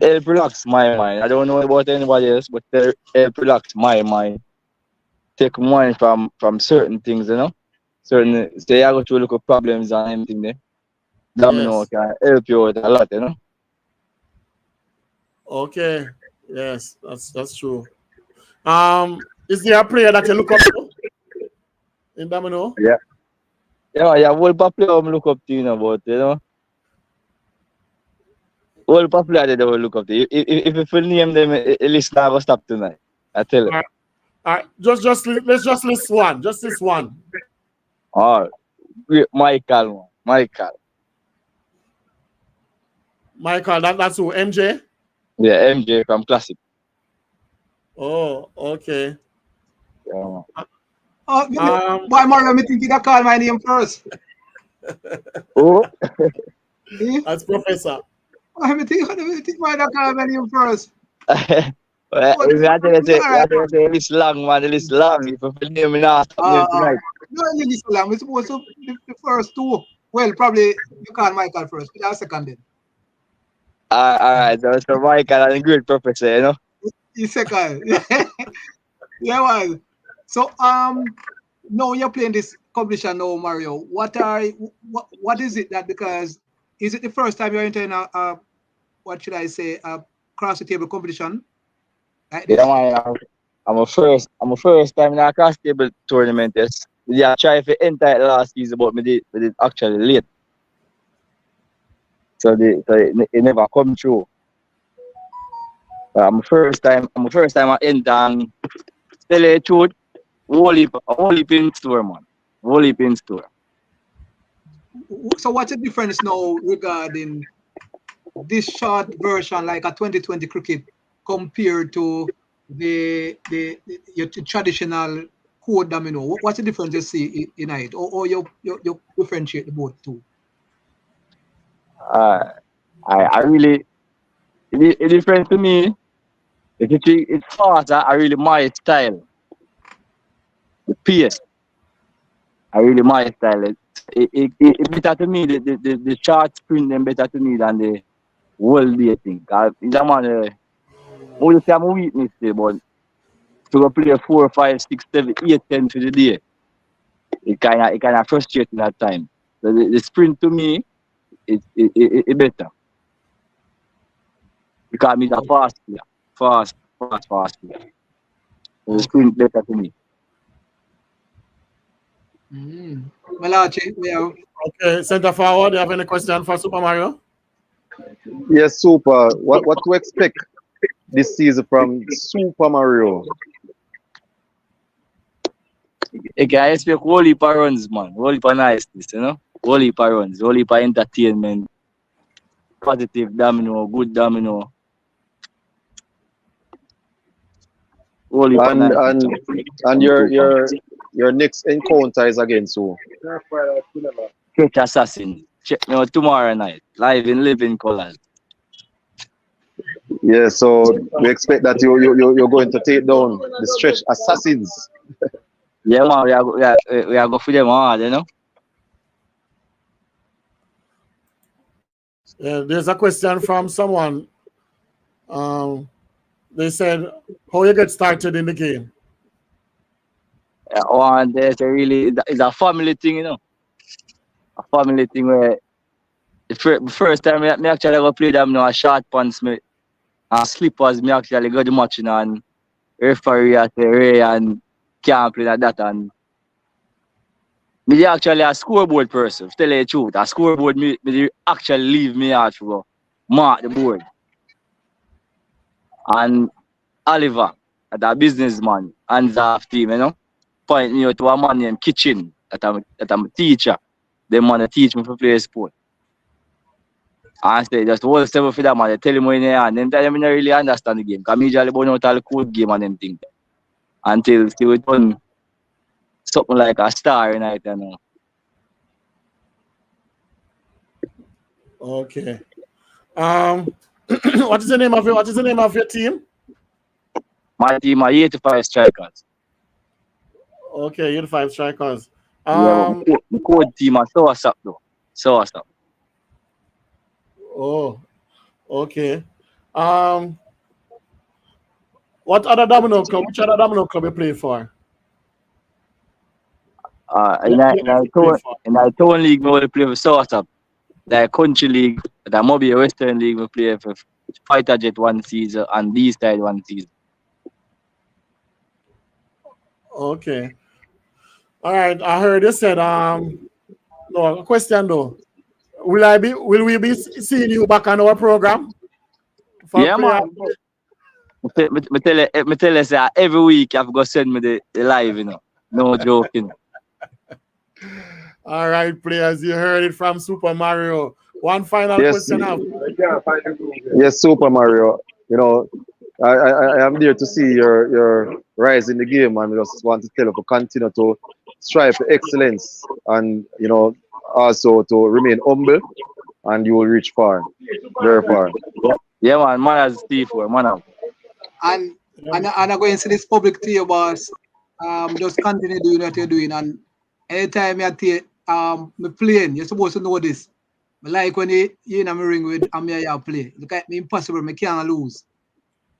helps relax my mind. I don't know about anybody else, but it helps relax my mind. Take mind from certain things, you know. Say I go through look problems and anything there. Domino can help you out a lot, you know. Okay. Yes, that's true. Is there a player that you look up to in Domino? Yeah. Yeah, whole player I look up to, you know, but you know. Whole player they will look up to. If you full name them, at least never stop tonight. I tell you. All right. Let's just list one. Just this one. Oh, Michael. That's who? MJ? Yeah, MJ from Classic. Oh, okay. Yeah. Why Mario, me think you got call my name first. Oh. That's Professor. I think why not call my name first. We have to say this long, man. This long. If you name me now, tonight. No, this long. We're supposed to the first two. Well, probably you call Michael first, but I'll second then. All right. So Michael and a great professor, you know. He's second. Yeah, well. So now you're playing this competition now, Mario. What is it that, because is it the first time you're entering a what should I say, a cross the table competition? Like yeah, man. I'm a first time in a cross table tournament. Yes. Yeah, I tried to enter it last season, but we did actually late. So it never come true. I'm first time I enter and tell you the truth. Whole heap in store, man. Whole heap in store. So what's the difference now regarding this short version, like a 2020 cricket, compared to your traditional code domino? What's the difference you see in it, or you differentiate the both two? I really it different to me. It's fast. I really my style. The pace. I really my style. It better to me. The short sprint them better to me than the whole day thing. Cause it's a man. Only say I'm a weakness there, but to go play 4, 5, 6, 7, 8, 10 for the day, it kind of frustrating at time. So the sprint to me, it better because I'm a fast player, fast player. So the sprint better to me. Mellache, we have Okay, center forward. Do you have any question for Super Mario? Yes, Super. What to expect this season from Super Mario? Okay, I expect whole heap of runs, man. Whole heap of niceness, you know. Whole heap of runs, whole heap of entertainment, positive domino, good domino. Whole heap of niceness. And your next encounter is against who? Catch assassin. Check me out tomorrow night. Live in living colors. Yeah, so we expect that you're going to take down the stretch assassins. Yeah, man, we are go for them hard, you know. Yeah, there's a question from someone. They said, how you get started in the game? And there's it's a family thing, you know. A family thing where the first time me actually go play them, you know, a short pants me and slippers, me actually go the match, you know, and referee at the Ray and can't play like that. And me actually a scoreboard person, to tell you the truth. A scoreboard me actually leave me out to mark the board. And Oliver, the businessman, hands off team, you know, point me out to a man named Kitchen, that I'm a teacher. They want to teach me to play sport. And say just hold step for that man, they tell him when and then time I don't really understand the game. Because I usually burn out all the code game and them things. Until we done something like a star in it, you know. Okay. What is the name of your team? My team are 85 strikers. Okay, 85 strikers. Yeah, the code team are so what's up though. So what's up. Oh, okay. Which other domino club you play for? In our town league, we only play for South. The country league, the Mobile Western League, we play for Fighter Jet one season and these side one season. Okay. All right. I heard you said no, a question though. Will we be seeing you back on our program? Yeah, man. Me tell you, say every week I've got to send me the live, you know. No joking. All right, players, you heard it from Super Mario. One final question now. Yes, Super Mario. You know, I am there to see your rise in the game, and I just want to tell you to continue to strive for excellence, and you know, also to remain humble, and you will reach far, very far. Yeah, man as Steve, man. and I'm going to say this public to you, boss. Just continue doing what you're doing, and anytime you take me playing, you're supposed to know this. But like when you in a ring with Amir play, look at me impossible, me can't lose.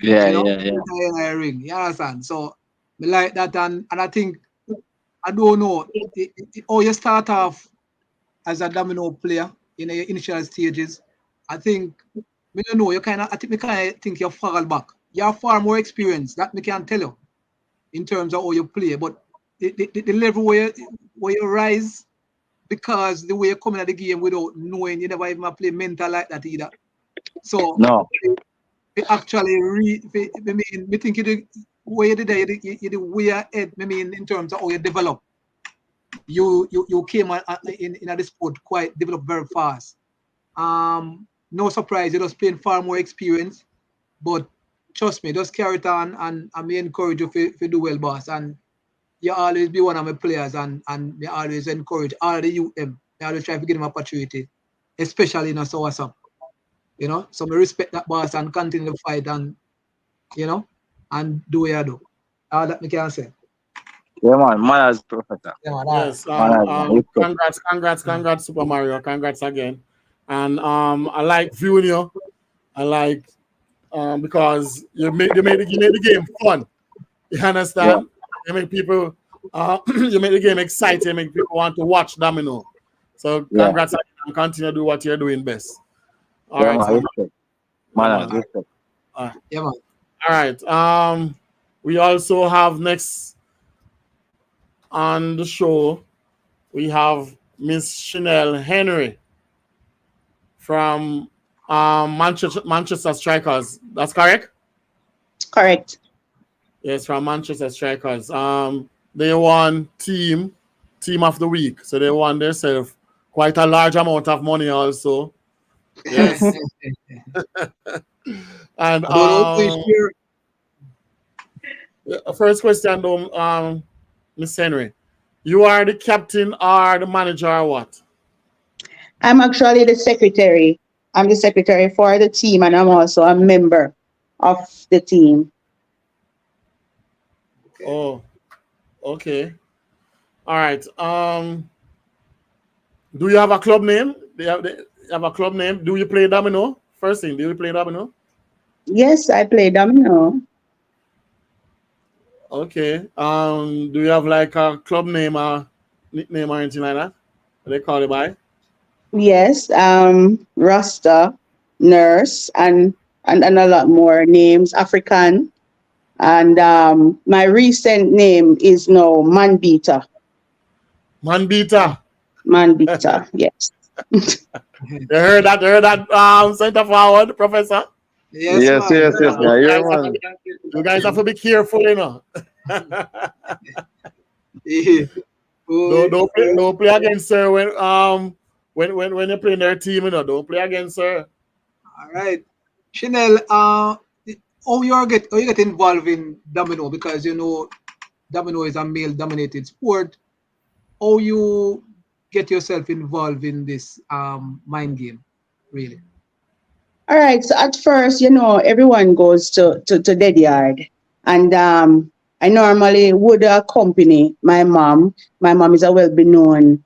Yeah, you know, yeah. in a ring. You understand? So me like that, and I think I don't know how you start off as a domino player in the initial stages. I think me don't know, you kinda I think me kinda think you're far back. You have far more experience, that me can tell you in terms of how you play, but the level where you rise, because the way you come in at the game without knowing, you never even play mental like that either. So No. we actually me think you the way you did that, you the way ahead, I mean, in terms of how you develop. you came in the sport quite developed very fast. No surprise, you're just playing far more experience, but trust me, just carry it on, and I may encourage you if you do well, boss. And you always be one of my players, and me always encourage all the youth them. I always try to give them opportunity, especially in a so what's up. You know, so I respect that, boss, and continue to fight, and you know, and do what you do. All that me can say. Yeah, man. Manners, Professor. Yeah, man, Yes. Manners, man. Congrats, Super Mario. Congrats again. And I like viewing you. I like because you made the game fun. You understand? You make people you make the game exciting. You make people want to watch Domino. So congrats again, and continue to do what you're doing best. All right. Man. So, Manners, respect. yeah, man. all right. We also have next on the show, we have Miss Chanel Henry from Manchester Strikers. That's correct? Correct. Yes, from Manchester Strikers. They won team of the week. So they won themselves quite a large amount of money also. Yes. And first question, Miss Henry. You are the captain or the manager or what? I'm actually the secretary. I'm the secretary for the team, and I'm also a member of the team. Oh, okay. All right. Do you have a club name? Do you have a club name? Do you play domino? First thing, do you play domino? Yes, I play domino. Okay. Do you have like a club name or nickname or anything like that? What they call it by? Yes, Rasta, Nurse, and a lot more names, African. And my recent name is now Man Beater. Man Beater. Man Beater, yes. You heard that center forward, Professor? Yes. Yeah, man. You guys have to be careful, you know. Don't play against her when you're playing their team, you know. Don't play against her. All right, Chanel. How you get involved in domino, because you know domino is a male-dominated sport. How you get yourself involved in this mind game, really? All right. So at first, everyone goes to Dead Yard. And I normally would accompany my mom. My mom is a well-known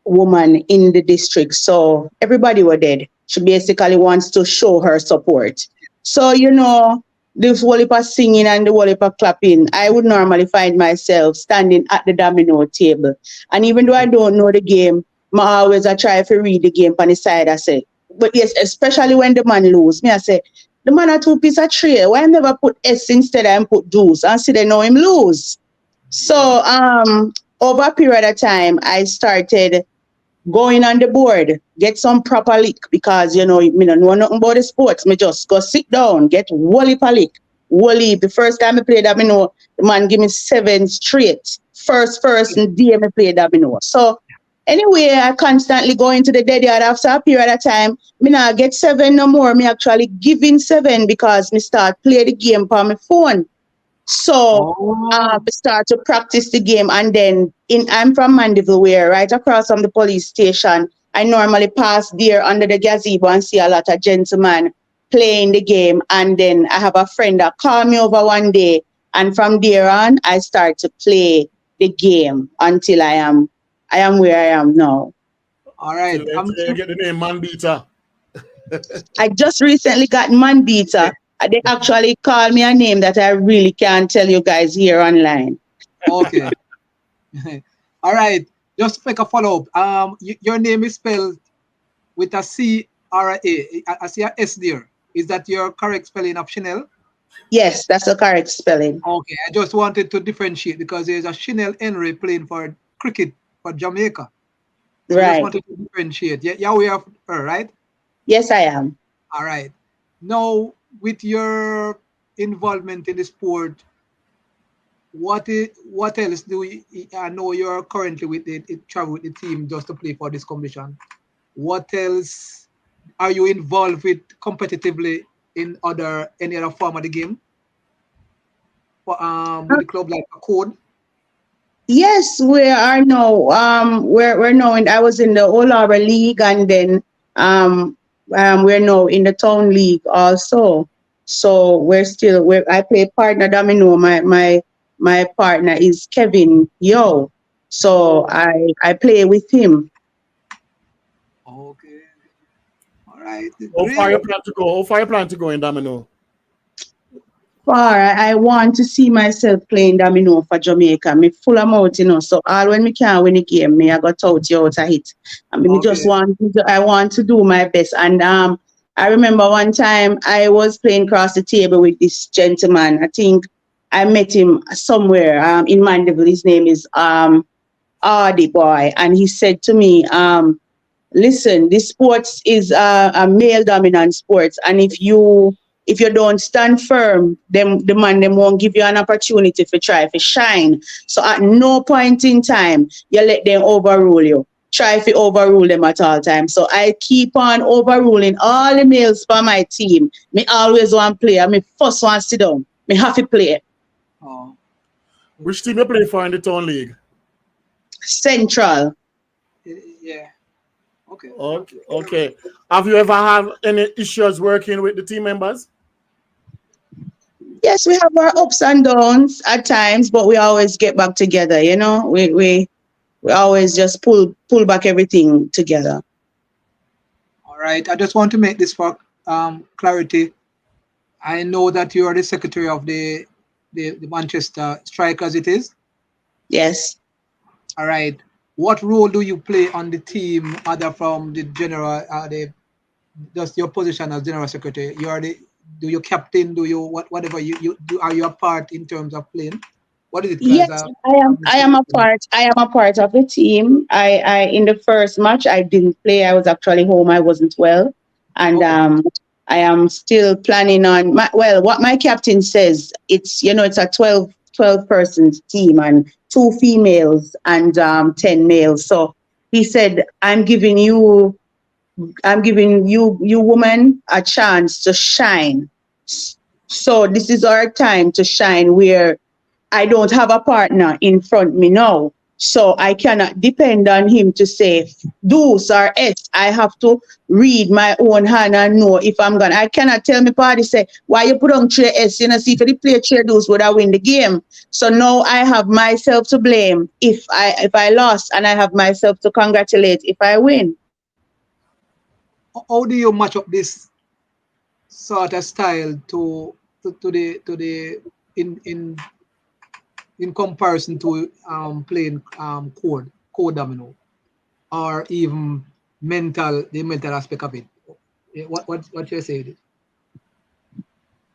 woman in the district. So everybody were dead. She basically wants to show her support. So, this whole heap of singing and the whole heap of clapping, I would normally find myself standing at the domino table. And even though I don't know the game, I try to read the game on the side. I say, but yes, especially when the man lose, I say, the man a 2 piece of tray. Why I never put S instead and put deuce and see they know him lose? So over a period of time, I started going on the board, get some proper lick, because me don't know nothing about the sports. Me just go sit down, get whole heap of lick. The first time I played domino, the man give me 7 straight. First day I played domino. So anyway, I constantly go into the Dead Yard. After a period of time, me not get 7 no more. Me actually giving 7 because me start play the game on my phone. So I start to practice the game, and then I'm from Mandeville, where right across from the police station. I normally pass there under the gazebo and see a lot of gentlemen playing the game. And then I have a friend that called me over one day, and from there on, I start to play the game until I am where I am now. All right. You get the name Man Beater. I just recently got Man Beater. They actually called me a name that I really can't tell you guys here online. Okay. All right. Just to make a follow-up. Your name is spelled with a C or a A. I see a S there. Is that your correct spelling of Chanel? Yes, that's the correct spelling. Okay. I just wanted to differentiate because there's a Chanel Henry playing for cricket for Jamaica. So I just wanted to differentiate. Yeah, you're aware of her, right? Yes, I am. All right. Now, with your involvement in the sport, what else do you, I know you're currently with travel with the team just to play for this competition. What else are you involved with competitively in any other form of the game? For with the club like a code? Yes, we are now. We're now in. I was in the All Harbor League, and then we're now in the Town League also. So we're still. I play partner domino. My partner is Kevin Yo. So I play with him. Okay. All right. How Great. far you plan to go? How far you plan to go in domino? Far, I want to see myself playing domino for Jamaica. Me full amount, So all when me can win the game, me I got out you out a hit. I mean, me just Okay. I want to do my best. And I remember one time I was playing across the table with this gentleman. I think I met him somewhere in Mandeville. His name is Ardy Boy, and he said to me, listen, this sports is a male dominant sports, and if you don't stand firm, them the man them won't give you an opportunity to try to shine. So at no point in time you let them overrule you. Try to overrule them at all times. So I keep on overruling all the males for my team. Me always want to play. I me first one sit down. Me have to play. Oh. Which team you play for in the Town League? Central. Yeah. Okay. Okay. Have you ever had any issues working with the team members? Yes, we have our ups and downs at times, but we always get back together. We always just pull back everything together. All right. I just want to make this for clarity. I know that you are the secretary of the Manchester Strikers. It is. Yes. All right. What role do you play on the team, other from the general, just your position as general secretary? Do you captain? Do you whatever you do? Are you a part in terms of playing? What is it? Yes, I am. I am a part. I am a part of the team. I in the first match I didn't play. I was actually home. I wasn't well, and Okay. I am still planning on. What my captain says, it's a 12 persons team and 2 females and 10 males. So he said, I'm giving you women a chance to shine. So this is our time to shine where I don't have a partner in front me now. So I cannot depend on him to say deuce or S. I have to read my own hand and know if I'm gonna. I cannot tell my party say why you put on tray S, see if you play tray deuce would I win the game. So now I have myself to blame if I lost, and I have myself to congratulate if I win. How do you match up this sort of style to the in comparison to playing code domino, or even the mental aspect of it? What you say?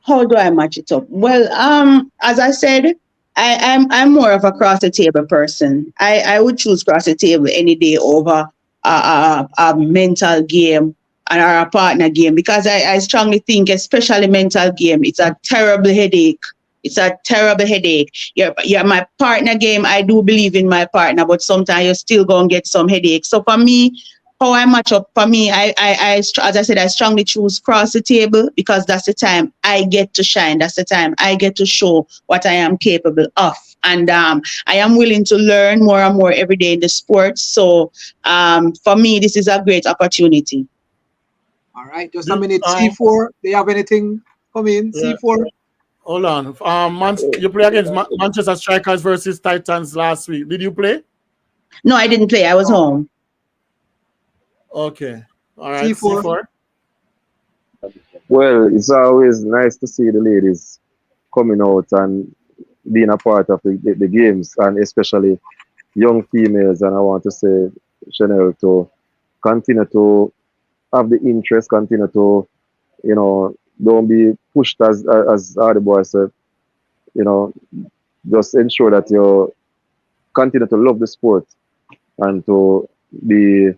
How do I match it up? Well, as I said, I'm more of a cross the table person. I would choose cross the table any day over a mental game and or a partner game, because I strongly think, especially mental game, it's a terrible headache. It's a terrible headache. Yeah, my partner game, I do believe in my partner, but sometimes you're still gonna get some headache. So for me, how I match up, for me, as I said, I strongly choose cross the table, because that's the time I get to shine. That's the time I get to show what I am capable of. And I am willing to learn more and more every day in the sport. So for me, this is a great opportunity. All right, just a minute. C4, do you have anything come in? Yeah. C4? Hold on. You play against Manchester Strikers versus Titans last week. Did you play? No, I didn't play. I was home. Okay. All right. C4. C4. Well, it's always nice to see the ladies coming out and being a part of the games, and especially young females. And I want to say, Chanel, to continue to have the interest, continue to, don't be pushed as the boy said, just ensure that you continue to love the sport and to be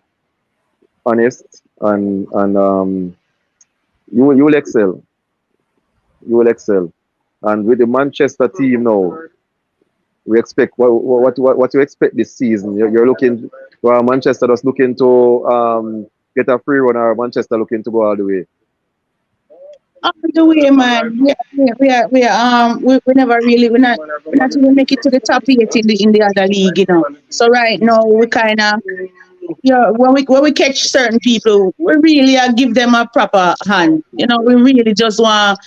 honest, and you will excel. You will excel. And with the Manchester team now, we expect what you expect this season. You're looking, Manchester just looking to get a free run, or Manchester looking to go all the way. All the way, man. We never really we're not even make it to the top eight in the other league, you know. So right now we kind of, yeah, when we catch certain people, we really give them a proper hand. You know, we really just want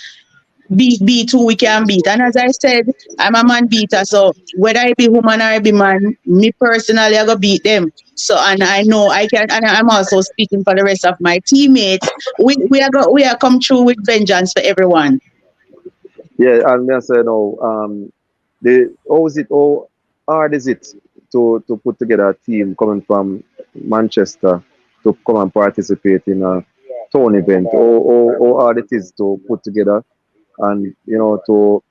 beat who we can beat. And as I said, I'm a man beater. So whether I be woman or I be man, me personally, I go beat them. So and I know I can, and I'm also speaking for the rest of my teammates. We are come through with vengeance for everyone. Yeah, and I say no. How hard is it to put together a team coming from Manchester to come and participate in a town event? How hard it is to put together, and to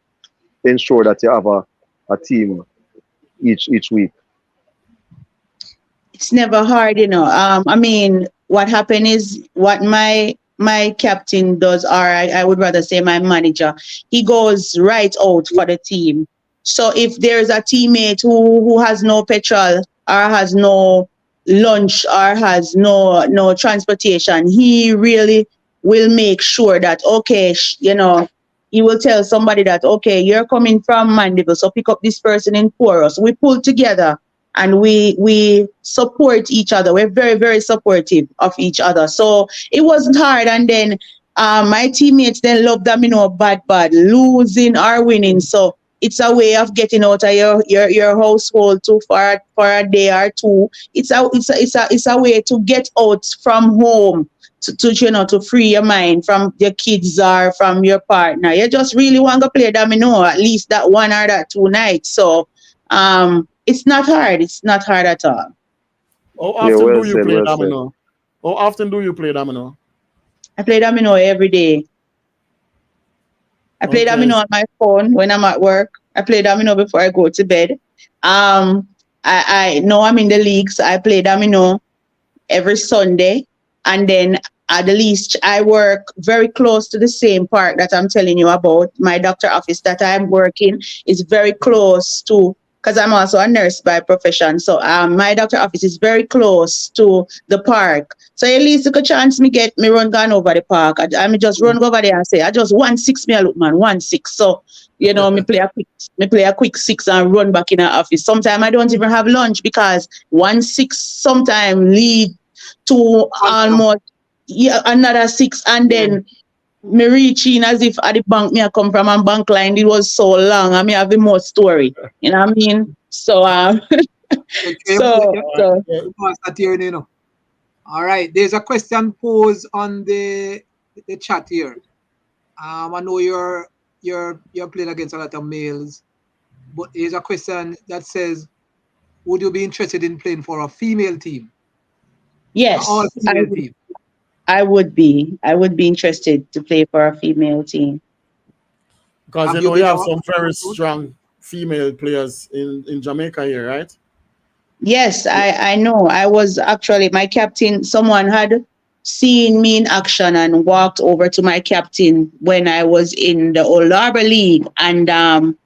ensure that you have a team each week. It's never hard, you know. I mean, what happened is what my captain does, or I would rather say my manager, he goes right out for the team. So if there's a teammate who has no petrol or has no lunch or has no transportation, he really will make sure that okay, he will tell somebody that okay, you're coming from Mandeville, so pick up this person in Porus. We pull together and we support each other. We're very, very supportive of each other. So it wasn't hard. And then my teammates then love them, bad, losing or winning. So it's a way of getting out of your household too for a day or two. It's a way to get out from home to free your mind from your kids or from your partner. You just really want to play domino at least that one or that two nights. So it's not hard. It's not hard at all. How often do you play domino? How often do you play domino? I play domino every day. I play domino on my phone when I'm at work. I play domino before I go to bed. I know I'm in the league, so I play domino every Sunday. And then at the least, I work very close to the same park that I'm telling you about. My doctor office that I'm working is very close to, because I'm also a nurse by profession. So my doctor office is very close to the park. So at least you could chance me get me run gone over the park. I just run over there and say, I just 1-6 me a look, man, 1-6. So, me play a quick 6 and run back in the office. Sometimes I don't even have lunch because 1-6 sometimes lead to almost another 6, and then me reach in as if at the bank me I come from a bank line. It was so long. I mean, have the more story. You know what I mean? So All right. There's a question posed on the chat here. I know you're playing against a lot of males, but there's a question that says, would you be interested in playing for a female team? Yes, all female team. I would be interested to play for a female team. Because you have some very strong female players in Jamaica here, right? Yes, I know. I was actually my captain. Someone had seen me in action and walked over to my captain when I was in the Old Harbour League, and I'm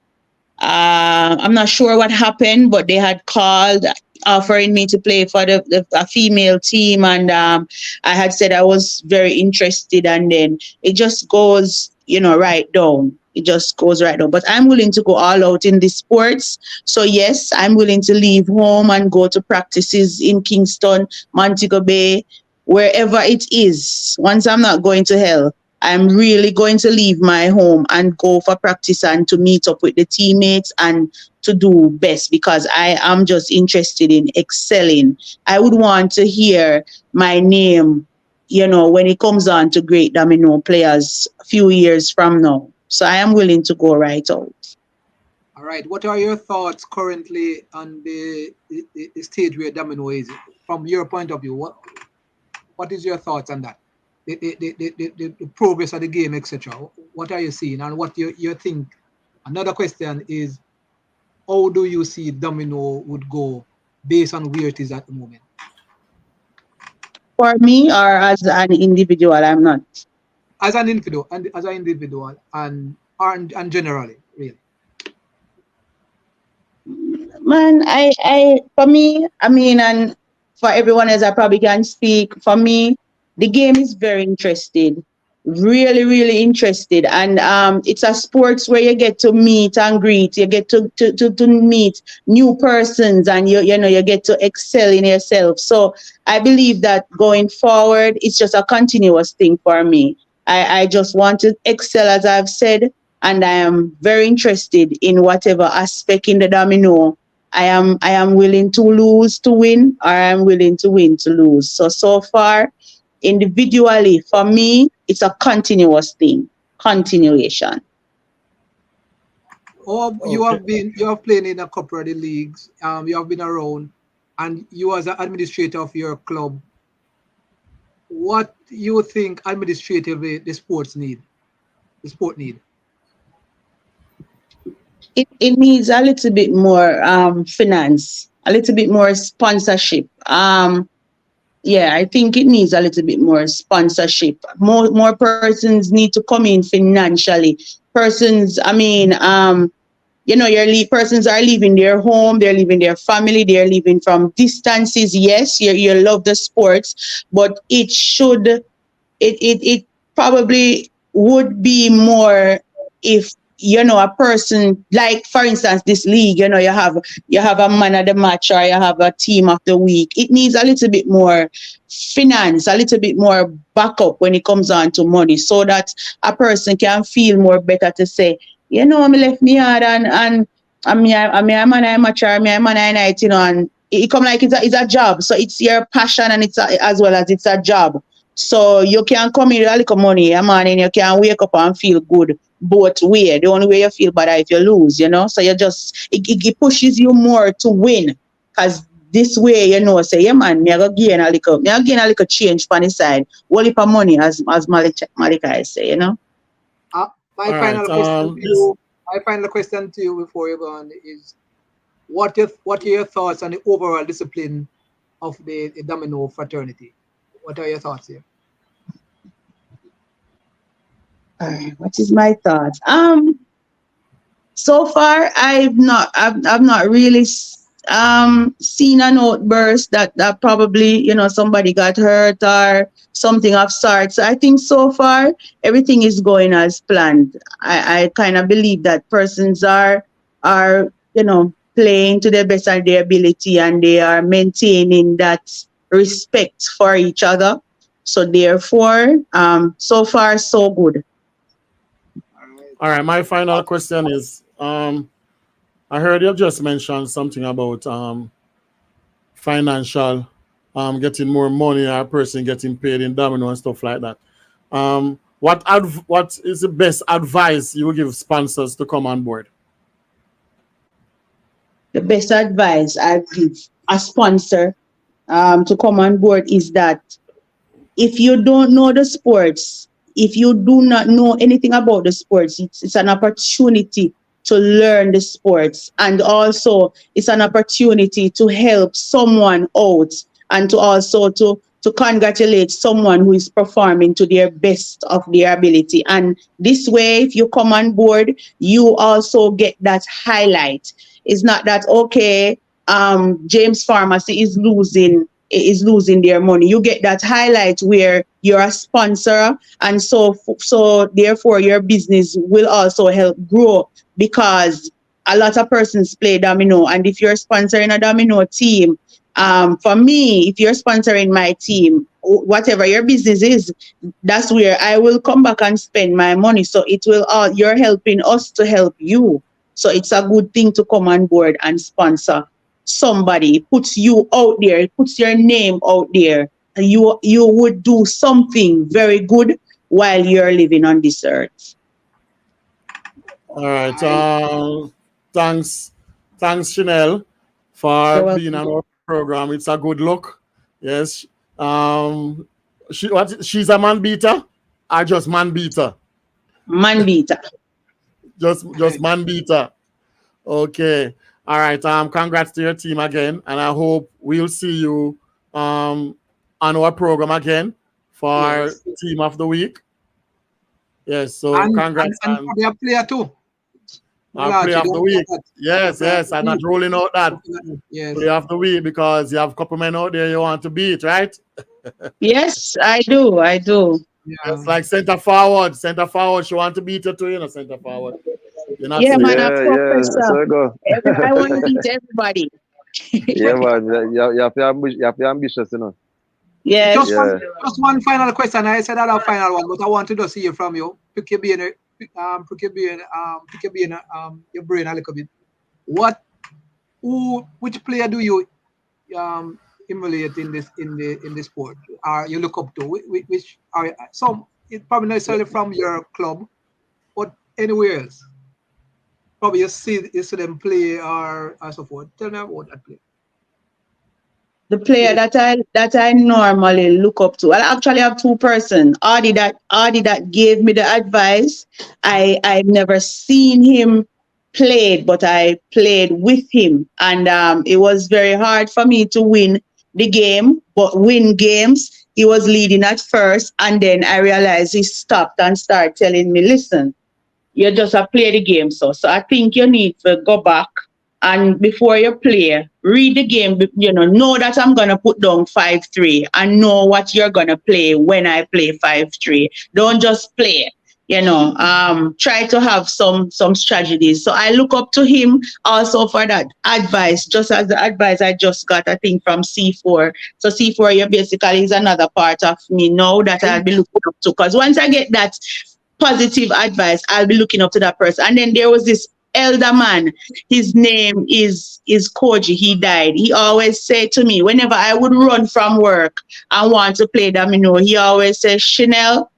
not sure what happened, but they had called offering me to play for a female team, and I had said I was very interested, and then it just goes, right down. It just goes right down. But I'm willing to go all out in the sports. So yes, I'm willing to leave home and go to practices in Kingston, Montego Bay, wherever it is. Once I'm not going to hell, I'm really going to leave my home and go for practice and to meet up with the teammates and to do best, because I am just interested in excelling. I would want to hear my name, when it comes on to great domino players a few years from now. So I am willing to go right out. All right. What are your thoughts currently on the stage where domino is? From your point of view, what is your thoughts on that? The progress of the game, etc. What are you seeing, and what you think? Another question is, how do you see domino would go based on where it is at the moment? For me, or as an individual, I'm not. As an individual, and generally, really. Man, for me, I mean, and for everyone else, I probably can speak. For me, the game is very interested, really, really interested, and it's a sports where you get to meet and greet. You get to meet new persons, and you get to excel in yourself. So I believe that going forward, it's just a continuous thing for me. I just want to excel, as I've said, and I am very interested in whatever aspect in the domino. I am willing to lose to win, or I am willing to win to lose. So far, individually, for me, it's a continuous thing, continuation. You have played in a couple of the leagues. You have been around, and you as an administrator of your club. What you think administratively the sport need? It needs a little bit more finance, a little bit more sponsorship. Yeah, I think it needs a little bit more sponsorship. More persons need to come in financially. Persons, I mean, persons are leaving their home, they're leaving their family, they're leaving from distances. Yes, you love the sports, but it probably would be more if a person, like for instance this league, you have a man of the match, or you have a team of the week. It needs a little bit more finance, a little bit more backup when it comes on to money, so that a person can feel more better to say, I left me hard, and I'm a man of match, or I'm a man of night, and it come like it's a job. So it's your passion, and as well as it's a job. So you can come in with a little money, and you can wake up and feel good both ways. The only way you feel bad is if you lose, So it pushes you more to win. Because this way, say, yeah man, me I go gain a little change for the side. What if money, as Malika say, My final question to you before you go on is, what are your thoughts on the overall discipline of the domino fraternity? What are your thoughts here? What is my thoughts? So far I've not really seen an outburst that probably somebody got hurt or something of sorts. So I think so far everything is going as planned. I kind of believe that persons are playing to the best of their ability, and they are maintaining that respect for each other. So therefore, so far so good. All right, my final question is, I heard you just mentioned something about financial, getting more money, or a person getting paid in domino and stuff like that. What is the best advice you would give sponsors to come on board? The best advice I give a sponsor to come on board is that if you don't know the sports, if you do not know anything about the sports, it's an opportunity to learn the sports, and also it's an opportunity to help someone out, and to also to congratulate someone who is performing to their best of their ability. And this way, if you come on board, you also get that highlight. It's not that, okay, James Pharmacy is losing their money. You get that highlight where you're a sponsor, and so therefore your business will also help grow, because a lot of persons play domino, and if you're sponsoring a domino team, for me, if you're sponsoring my team, whatever your business is, that's where I will come back and spend my money. So you're helping us to help you. So it's a good thing to come on board and sponsor somebody. It puts you out there, it puts your name out there, and you would do something very good while you're living on this earth. All right. Thanks, Shenel, for being on our program. It's a good look. Yes. She's a man beater, or just man beater? Man beater. Just man beater. Okay. All right. Congrats to your team again, and I hope we'll see you on our program again for Team of the Week. Yes. So congrats. And for their player too. Play of the week. Yes, I'm not rolling out that. Yes. Play of the week because you have a couple men out there you want to beat, right? Yes, I do. Yeah. It's like center forward. Center forward, she want to beat you too, center forward. You're not Yeah, saying- man, I'm Yeah, professor. so it go. I want to beat everybody. Yeah, man, you have to be ambitious, Yes. Just Yeah. one final question. I said that a final one, but I wanted to see it from you. Pick your brain, your brain a little bit. Which player do you emulate in the sport? You look up to? Which are some? It probably not necessarily from your club, but anywhere else. Probably you see them play or so forth. Tell me about that play. The player that I normally look up to. I actually have two persons. Adi that gave me the advice. I've never seen him played, but I played with him, and it was very hard for me to win the game, but win games. He was leading at first, and then I realized he stopped and started telling me, "Listen, you just play the game, so I think you need to go back." And before you play, read the game, know that I'm going to put down 5-3 and know what you're going to play when I play 5-3. Don't just play, try to have some strategies. So I look up to him also for that advice, just as the advice I just got, I think, from C4. So C4, you basically is another part of me now that I'll be looking up to. Because once I get that positive advice, I'll be looking up to that person. And then there was this elder man, his name is Koji. He died. He always said to me, whenever I would run from work and want to play domino, he always says, "Shenel,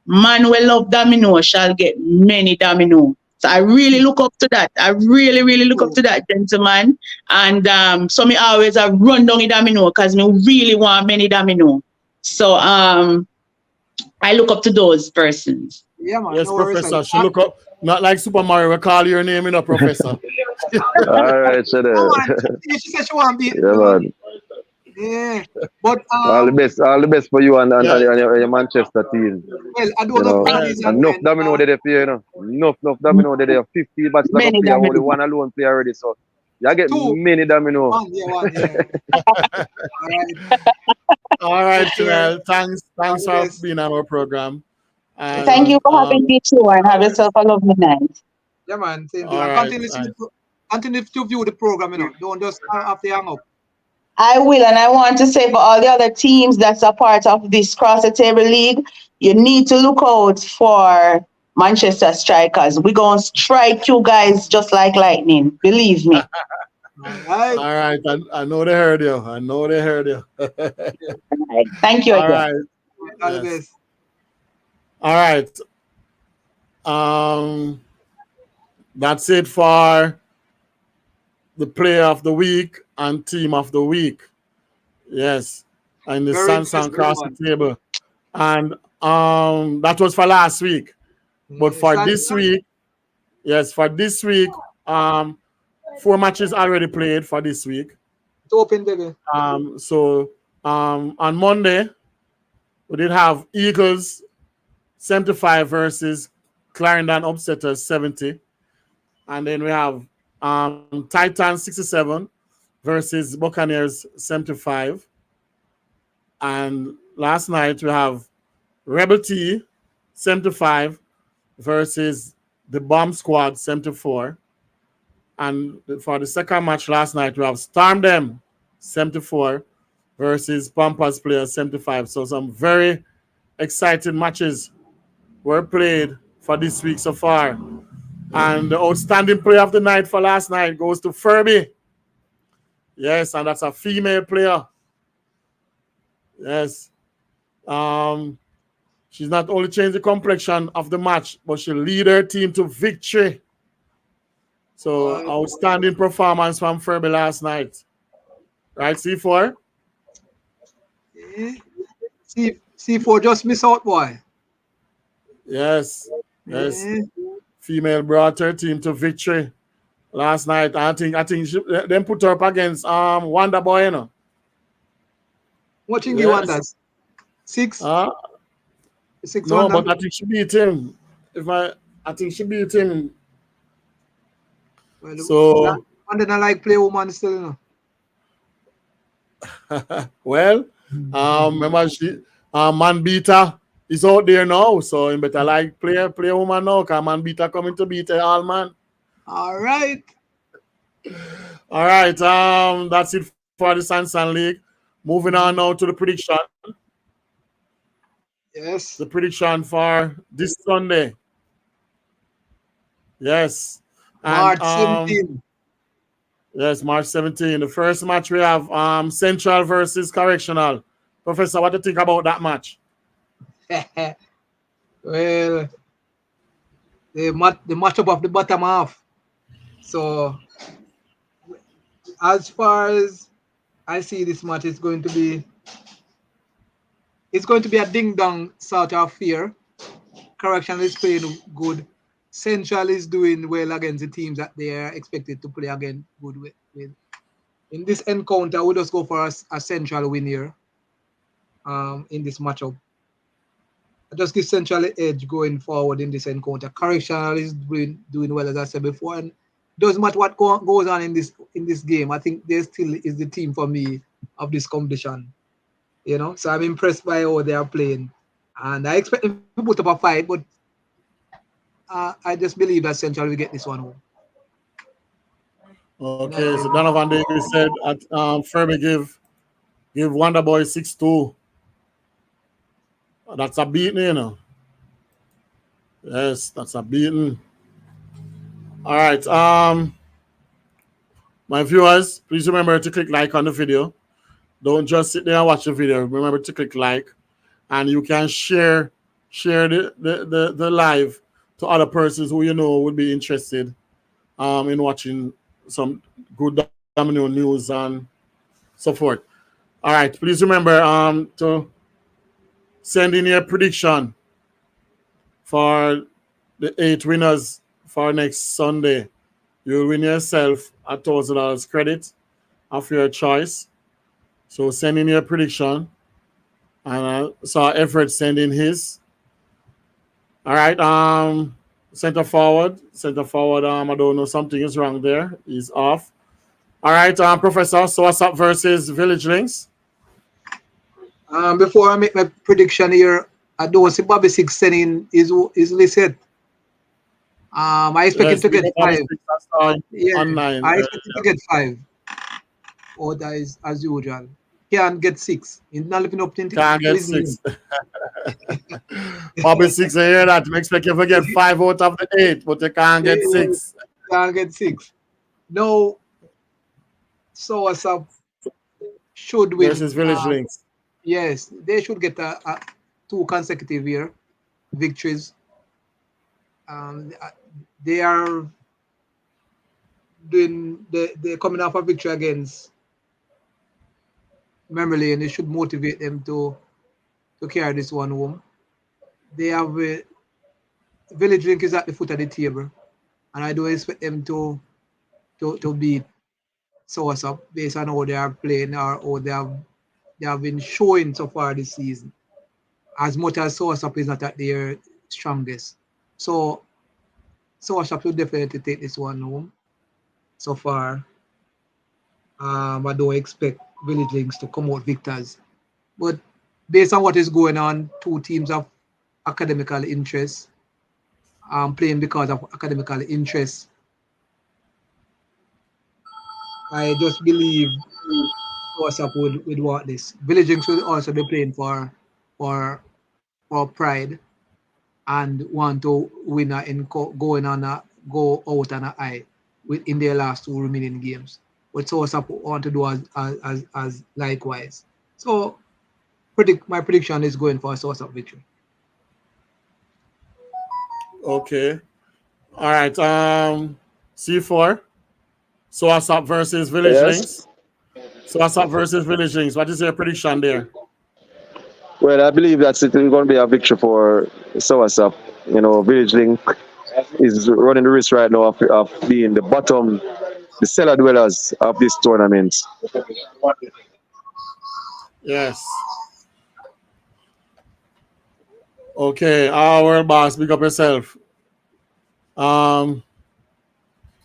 man will love domino shall get many domino." So I really look up to that. I really, really look up to that gentleman. And so me always run down the domino because me really want many domino. So I look up to those persons. Yeah, man. Yes, No worries, Professor. man. She look up, not like Super Mario, we call your name, Professor. All right, so No, man. She said she want to be. yeah, man. Yeah, but All the best for you and your Manchester team. well, I don't know parties and Enough domino they play, Enough domino they have 50 bats like Many play, only domino. one alone play already. So you get Two. many domino. One, yeah. All right. All right, Shenel. Thanks for Yes. being on our program. And, Thank you for having me too, and have yourself a lovely night. Yeah, man. Same All thing. right, Continue to view the program, Don't just have to hang up. I will, and I want to say for all the other teams that's a part of this Cross the Table League, you need to look out for Manchester Strikers. We're going to strike you guys just like lightning. Believe me. All All right. I know they heard you. Thank you All again. right. All the Yes. best. All right. That's it for the player of the week and team of the week. Yes. And the Very Samsung interesting Cross one. the Table. And that was for last week. But for this week, for this week, 4 matches already played for this week. It's open, baby. So on Monday, we did have Eagles 75 versus Clarendon Upsetters 70. And then we have Titans 67 versus Buccaneers 75. And last night we have Rebel T 75 versus the Bomb Squad 74. And for the second match last night, we have Storm Them 74 versus Pampas Players 75. So some very exciting matches were played for this week so far. And the outstanding player of the night for last night goes to Furby. Yes, and that's a female player. Yes. She's not only changed the complexion of the match, but she lead her team to victory. So outstanding performance from Furby last night. Right, C4? Yeah. C4 just miss out, boy. Yes. Yeah. Female brought her team to victory last night. I think she, them put her up against Wonder Boy, What thing you want that? 6? 6 No, Wonder? but I think she beat him. I think she beat him Well, So, and then I like play woman still, you know. well, remember Man Beater is out there now, so you better like play woman now, because Man Beater coming to beat all man. All right. All right, that's it for the Sansan League. Moving on now to the prediction. Yes. The prediction for this Sunday. Yes. And March 17. yes, March 17. The first match we have Central versus Correctional. Professor, what do you think about that match? Well, the matchup of the bottom half. So as far as I see this match, it's going to be a ding dong sort of affair. Correctional is playing good. Central is doing well against the teams that they are expected to play again good with. In this encounter, we'll just go for a Central win here. In this matchup, I just give Central an edge going forward in this encounter. Correctional is doing well, as I said before, and doesn't matter what goes on in this game. I think there still is the team for me of this competition. You know, so I'm impressed by how they are playing, and I expect them to put up a fight, but I just believe that Central will get this one home. Okay, so Donovan Davis said at Fermi give Wonder Boy 6-2. That's a beating, you know. Yes, that's a beating. All right. My viewers, please remember to click like on the video. Don't just sit there and watch the video. Remember to click like, and you can share the live to other persons who you know would be interested in watching some good Domino news and so forth. All right, please remember to send in your prediction for the 8 winners for next Sunday. You'll win yourself $1,000 credit of your choice. So send in your prediction. And I saw Everett send in his. All right, center forward. I don't know, something is wrong there. He's off. All right, Professor, so what's up versus Village Links? Before I make my prediction here, I don't see Bobby Six sending is listed. I expect him to get 5. Yeah, online. I expect him to get 5. Or that is as usual. Can't get 6. He's not living up to Can't get 6. Bobby 6, I hear that. I expect you to get 5 out of the 8, but you can't get 6. Can't get 6. No. So what's up? Should win. Versus Village Links. Yes, they should get a 2 consecutive year victories. They are doing they're coming off a victory against Memory Lane. It should motivate them to carry this one home. They have Village Link is at the foot of the table, and I don't expect them to beat Source Up based on how they are playing or how they have been showing so far this season. As much as Source Up is not at their strongest, so Source Up will definitely take this one home. So far, I don't expect Village Links to come out victors, but based on what is going on, 2 teams of academical interest, playing because of academical interest. I just believe WhatsApp would want this. Village Links will also be playing for pride and want to win go out on a high in their last 2 remaining games. But WhatsApp want to do as likewise. So my prediction is going for a WhatsApp victory. Okay. All right. C4. So what's up versus Village Links? So what's up versus Village Links? What is your prediction there? Well, I believe that's it. It's going to be a victory for Soursop. You know, Village Link is running the risk right now of being the bottom, the cellar dwellers of this tournament. Yes. Okay, our boss, pick up yourself.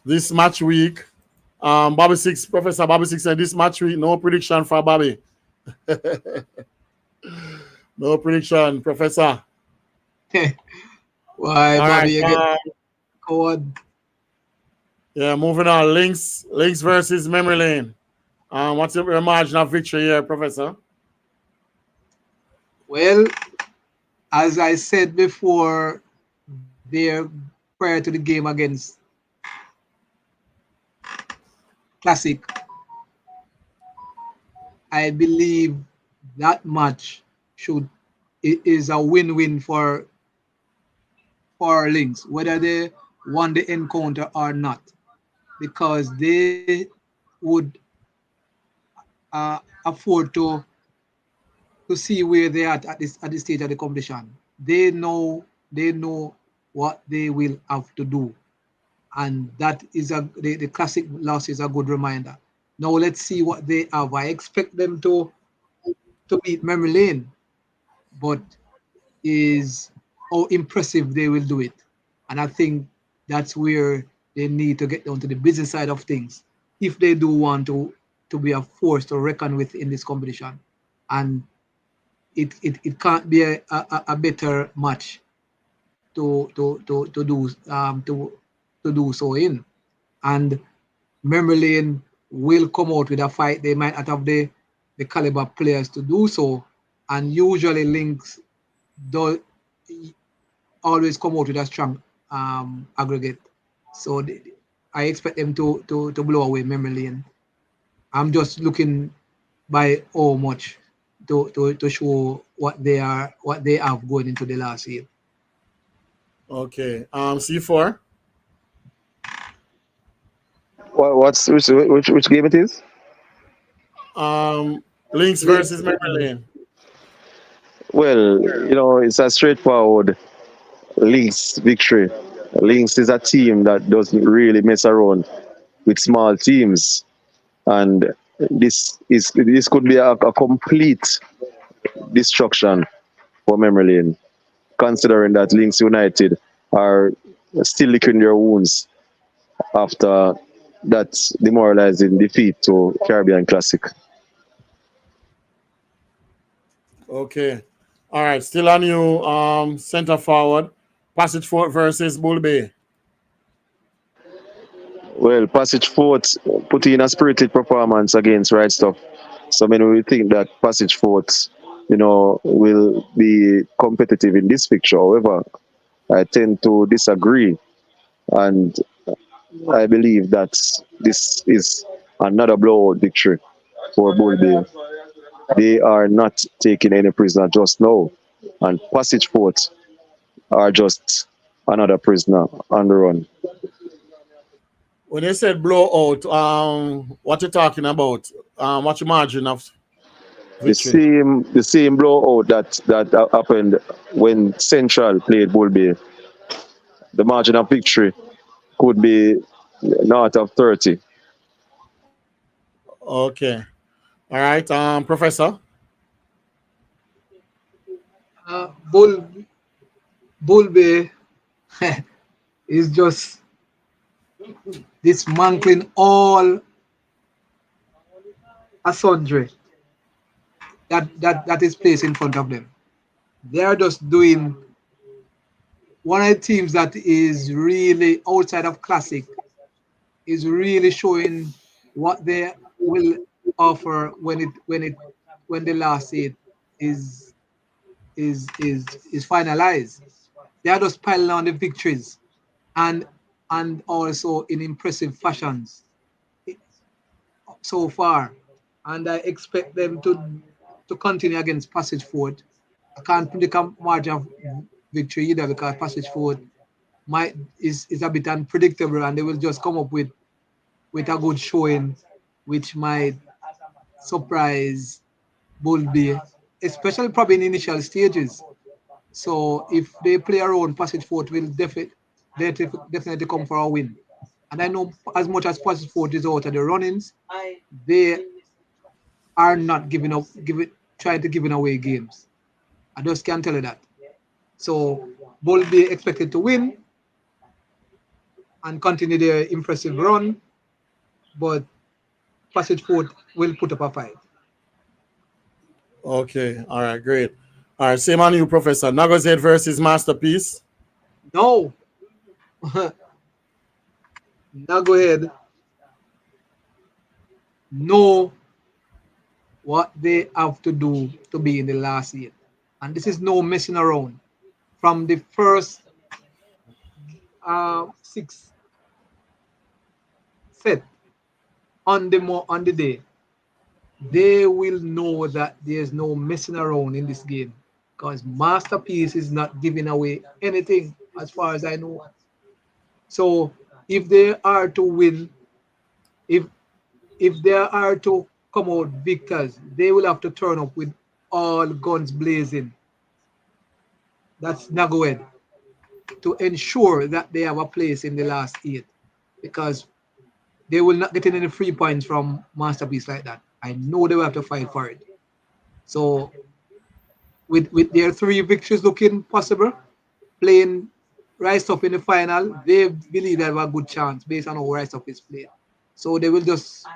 this match week. Bobby Six, Professor Bobby Six said this match week, no prediction for Bobby. No prediction, Professor. Why, All Bobby, right. you get coward? Yeah, moving on. Links versus Memory Lane. What's your margin of victory here, Professor? Well, as I said before, there prior to the game against Classic, I believe that match is a win-win for Lynx, whether they won the encounter or not, because they would afford to see where they are at this stage of the competition. They know what they will have to do, and that is the Classic loss is a good reminder. Now let's see what they have. I expect them to beat Memory Lane, but is how impressive they will do it. And I think that's where they need to get down to the business side of things if they do want to be a force to reckon with in this competition. And it can't be a better match to do so in. And Memory Lane will come out with a fight. They might not have the caliber players to do so. And usually Lynx do always come out with a strong aggregate. So I expect them to blow away Memory Lane. I'm just looking by how much to show what they have going into the last year. Okay. C4. Which game it is? Links versus Memory Lane. Well, it's a straightforward Lynx victory. Lynx is a team that doesn't really mess around with small teams, and this could be a complete destruction for Memory Lane, considering that Lynx United are still licking their wounds after that demoralizing defeat to Caribbean Classic. Okay. All right. Still on you, center forward. Passage Fort versus Bull Bay. Well, Passage Fort put in a spirited performance against Right Stuff. So many will think that Passage Fort, will be competitive in this fixture. However, I tend to disagree, and I believe that this is another blowout victory for Bull Bay. They are not taking any prisoner just now, and Passage Fort are just another prisoner on the run. When they said blowout, what you talking about? What's your margin of victory? The same blowout that happened when Central played Bull Bay. The margin of victory could be north of 30. Okay. All right. Professor. Bull Bay is just dismantling all sundry that is placed in front of them. They are just doing one of the teams that is really outside of Classic, is really showing what they will offer when the last seed is finalized. They are just piling on the victories and also in impressive fashions so far. And I expect them to continue against Passage Fort. I can't predict a margin of victory either, because Passage Fort is a bit unpredictable, and they will just come up with a good showing, which might surprise Bull Bay, especially probably in initial stages. So if they play around, Passage Fort will definitely come for a win. And I know as much as Passage Fort is out of the runnings, they are not trying to give away games. I just can't tell you that. So Bull Bay expected to win, and continue their impressive run, but Passage Fort will put up a fight. Okay. All right. Great. All right. Same on you, Professor. Nago's Head versus Masterpiece. No. Now go ahead. Know what they have to do to be in the last 8. And this is no messing around. From the first 6 set on the day, they will know that there's no messing around in this game, because Masterpiece is not giving away anything as far as I know. So if they are to win, if they are to come out victors, they will have to turn up with all guns blazing. That's Nagoed, to ensure that they have a place in the last 8, because they will not get any free points from Masterpiece like that. I know they will have to fight for it. So with their 3 victories looking possible, playing Rise Up in the final, they believe they have a good chance based on how Rise Up is played. So they will just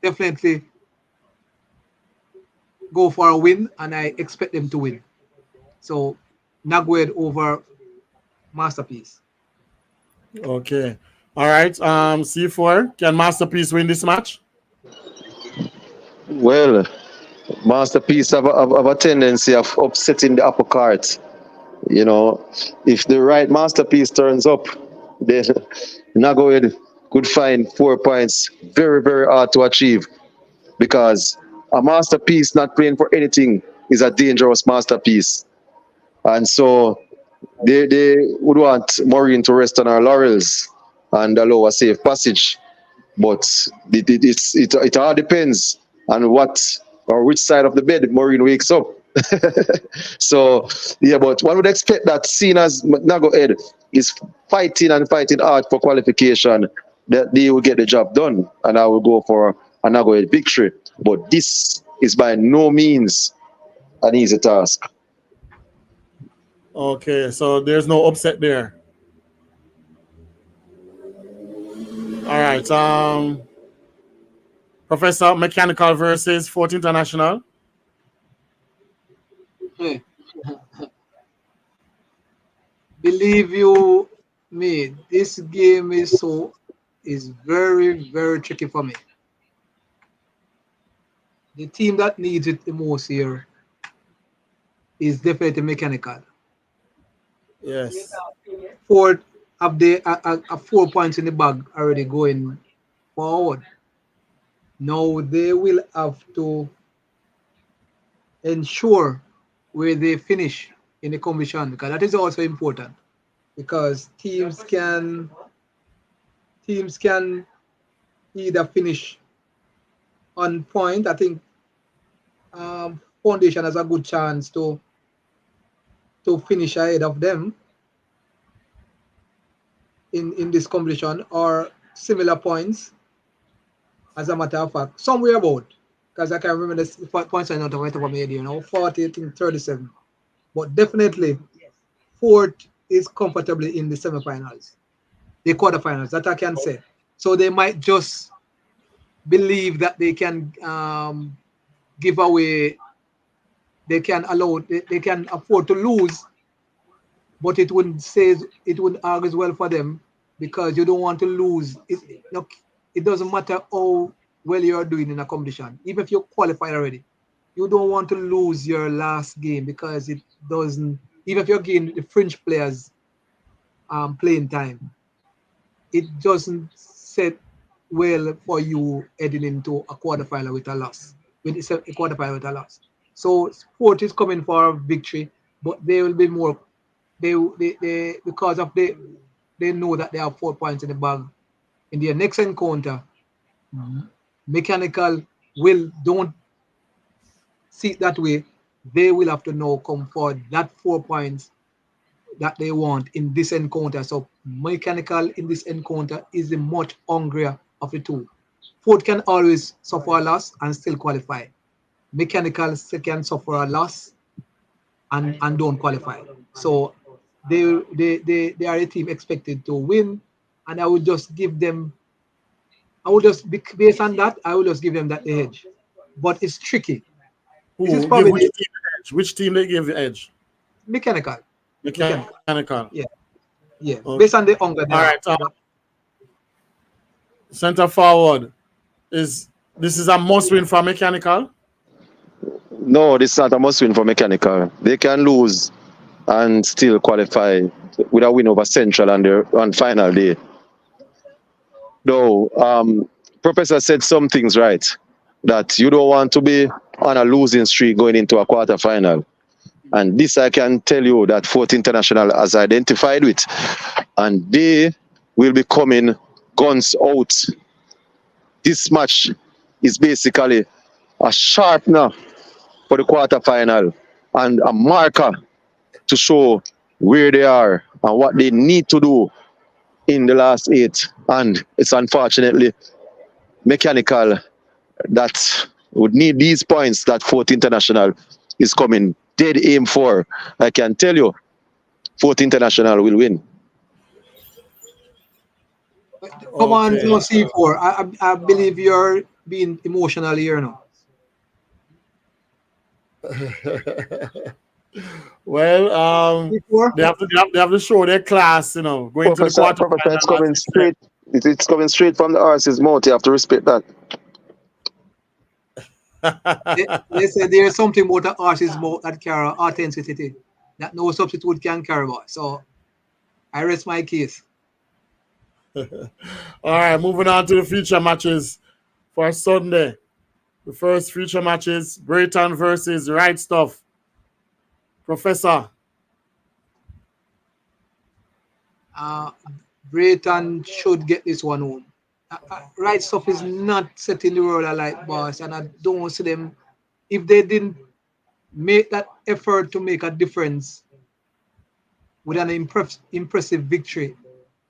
definitely go for a win, and I expect them to win. So Nagoed over Masterpiece. Okay. All right. C4. Can Masterpiece win this match? Well, Masterpiece have a tendency of upsetting the apple cart. You know, if the right Masterpiece turns up, then Nagoed could find 4 points very, very hard to achieve, because a Masterpiece not playing for anything is a dangerous Masterpiece. And so they would want Maureen to rest on her laurels and allow a safe passage. But it all depends on what or which side of the bed Maureen wakes up. So, yeah, but one would expect that, seeing as Nagoed is fighting hard for qualification, that they will get the job done, and I will go for a Nagoed victory. But this is by no means an easy task. Okay. So there's no upset there. All right. Professor, Mechanical versus Fort International. Hey. Believe you me, this game is very, very tricky for me. The team that needs it the most here is definitely Mechanical. Yes. Fort have the 4 points in the bag already going forward. Now they will have to ensure where they finish in the competition, because that is also important, because teams can either finish on point. I think Foundation has a good chance to finish ahead of them in this competition, or similar points, as a matter of fact, somewhere about, because I can't remember the points I know right over my head, 40, I think 37. But definitely, Fort is comfortably in the semifinals, the quarterfinals, that I can say. So they might just believe that they can give away, they can afford to lose, but it wouldn't argue well for them, because you don't want to lose. It doesn't matter how well you're doing in a competition. Even if you're qualified already, you don't want to lose your last game, because it doesn't, even if you're getting the fringe players playing time, it doesn't set well for you heading into a quarterfinal with a loss. So Sport is coming for a victory, but they will be more, they because of they know that they have 4 points in the bag. In their next encounter, Mechanical don't see it that way. They will have to now come forward that 4 points that they want in this encounter. So Mechanical in this encounter is the much hungrier of the two. Fort can always suffer a loss and still qualify. Mechanical can suffer a loss and don't qualify. So they are a team expected to win and I would just give them. I would just based on that. I would just give them that edge, but it's tricky. This is Who give probably which team the edge? Which team they give the edge? mechanical. Mechanical. Yeah, yeah. Okay. Based on the hunger. All right. Center forward this is a must win for mechanical. No, this is not a must win for Mechanical. They can lose and still qualify with a win over Central on final day. Though, Professor said some things right, that you don't want to be on a losing streak going into a quarter-final. And this I can tell you that Fourth International has identified with. And they will be coming guns out. This match is basically a sharpener for the quarter-final and a marker to show where they are and what they need to do in the last 8. And it's unfortunately Mechanical that would need these points that Fourth International is coming dead aim for. I can tell you, Fourth International will win. Come on, no C4. I believe you're being emotional here now. Well, they have to show their class, you know, going to the quarter. Professor, it's coming straight. It's coming straight from the horse's mouth. You have to respect that. They say there's something about the horse's mouth that carry authenticity that no substitute can carry about. So I rest my case. All right, moving on to the future matches for Sunday. The first future matches, Brayton versus Right Stuff. Professor. Brayton should get this one home. Right Stuff is not setting the world alight, boss, and I don't see them. If they didn't make that effort to make a difference with an impressive victory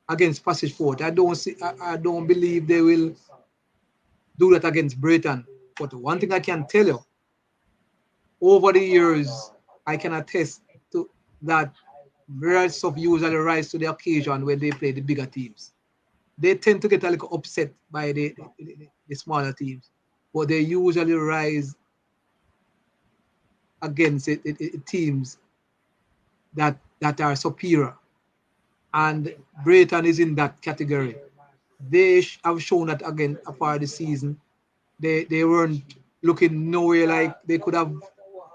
against Passage Fort, I don't believe they will do that against Brayton. But one thing I can tell you, over the years, I can attest to that Right Stuff usually rise to the occasion when they play the bigger teams. They tend to get a little upset by the smaller teams, but they usually rise against teams that are superior. And Brayton is in that category. They have shown that again a part of the season. They weren't looking nowhere like they could have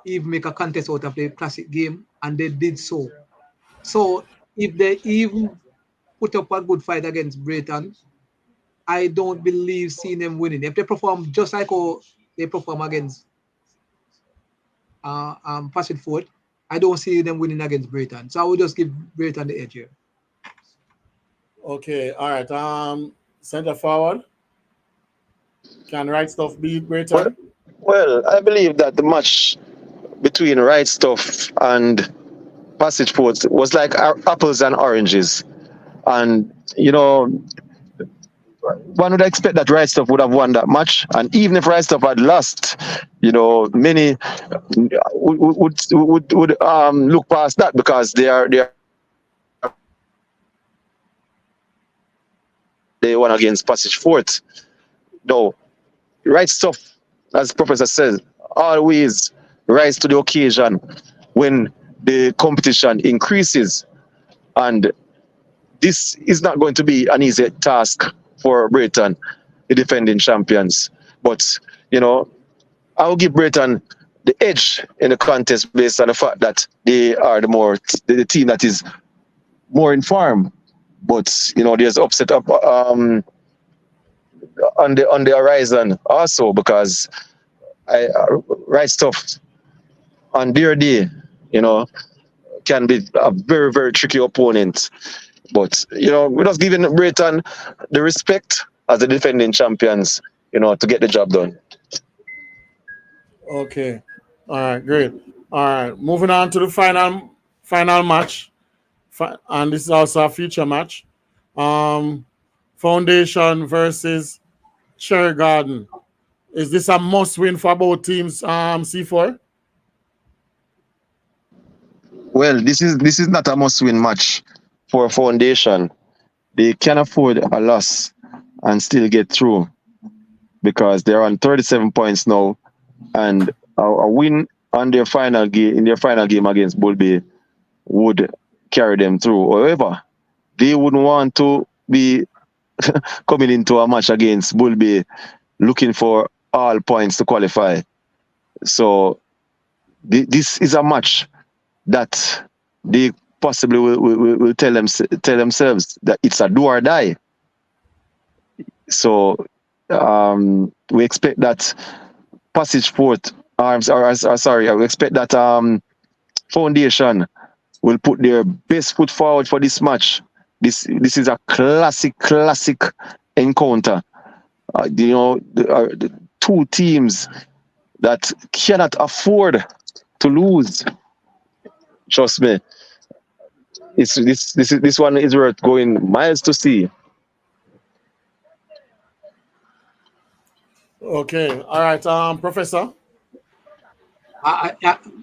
even make a contest out of the classic game, and they did so. So if they even put up a good fight against Brayton, I don't believe seeing them winning. If they perform just like how they perform against Passage Fort, I don't see them winning against Brayton. So I would just give Brayton the edge here. Okay, all right. Center forward. Can Right Stuff beat Brayton? Well, I believe that the match between Right Stuff and Passage Fort was like apples and oranges. And, you know, one would expect that Right Stuff would have won that match. And even if Right Stuff had lost, you know, many would look past that because they won against Passage Fort. No, Right Stuff, as Professor says, always rise to the occasion when the competition increases. And this is not going to be an easy task for Brayton, the defending champions. But, you know, I'll give Brayton the edge in the contest based on the fact that they are the team that is more informed. But, you know, there's upset up on the horizon also because Right Stuff on their day, you know, can be a very, very tricky opponent. But, you know, we're just giving Brayton the respect as the defending champions, you know, to get the job done. Okay. All right, great. All right, moving on to the final match. And this is also a future match. Foundation versus Cherry Garden. Is this a must win for both teams, C4? Well, this is not a must win match for Foundation. they can afford a loss and still get through because they're on 37 points now, and a win on their final game against Bull Bay would carry them through. However, they wouldn't want to be coming into a match against Bull Bay looking for all points to qualify. So this is a match that they possibly will tell themselves that it's a do or die. So we expect that Passage Fort, we expect that Foundation will put their best foot forward for this match. This is a classic encounter. The two teams that cannot afford to lose. Trust me. This one is worth going miles to see. Okay, all right, Professor.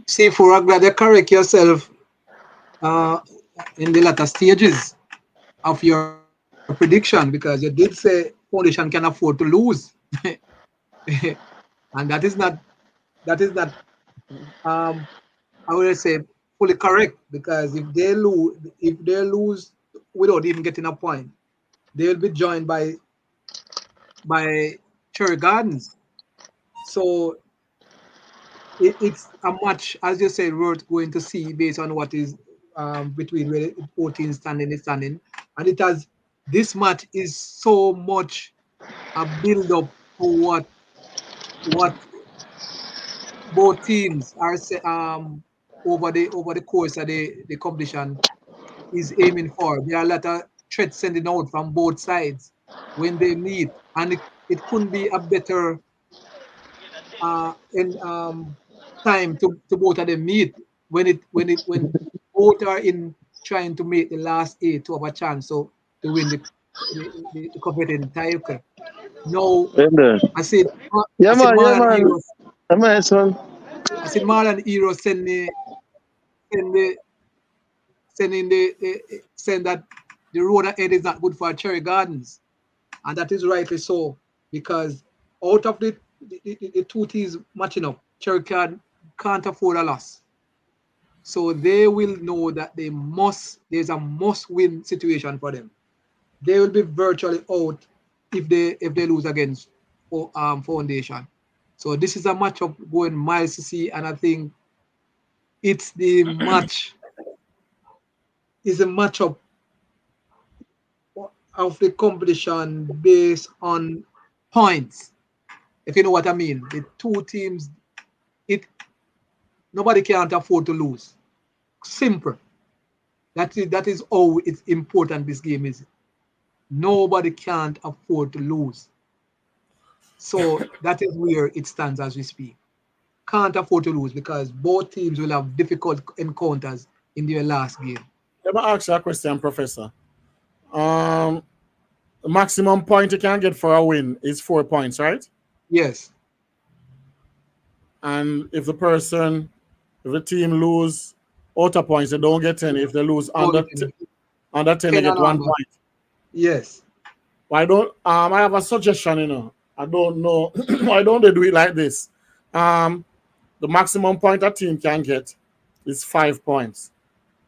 See, for I'm glad you correct yourself in the latter stages of your prediction, because you did say Foundation can afford to lose, and that is not I would say fully correct, because if they lose without even getting a point, they will be joined by Cherry Gardens. So it's a match, as you said, worth going to see based on what is between where 14 standing, and this match is so much a build up for what both teams are over the course of the competition is aiming for. There are a lot of threats sending out from both sides when they meet, and it couldn't be a better time to both of them meet when both are in trying to make the last 8 to have a chance to win the competitive title. No, I said Marlon Heroes. I said Marlon Heroes send that the road ahead is not good for Cherry Gardens, and that is rightly so, because out of the two teams matching up, Cherry can't afford a loss. So they will know that there's a must-win situation for them. They will be virtually out if they lose against Foundation. So this is a matchup going miles to see, and I think it's the match is a matchup of the competition based on points, if you know what I mean. The two teams, nobody can't afford to lose. Simple. That is how it's important this game is. Nobody can't afford to lose. So that is where it stands as we speak. Can't afford to lose, because both teams will have difficult encounters in their last game. Let me ask you a question, Professor. The maximum point you can get for a win is 4 points, right? Yes. And if the team lose outer points, they don't get any. If they lose under 10, they get 1 point. Yes. Why don't I have a suggestion, I don't know why don't they do it like this? The maximum point a team can get is 5 points.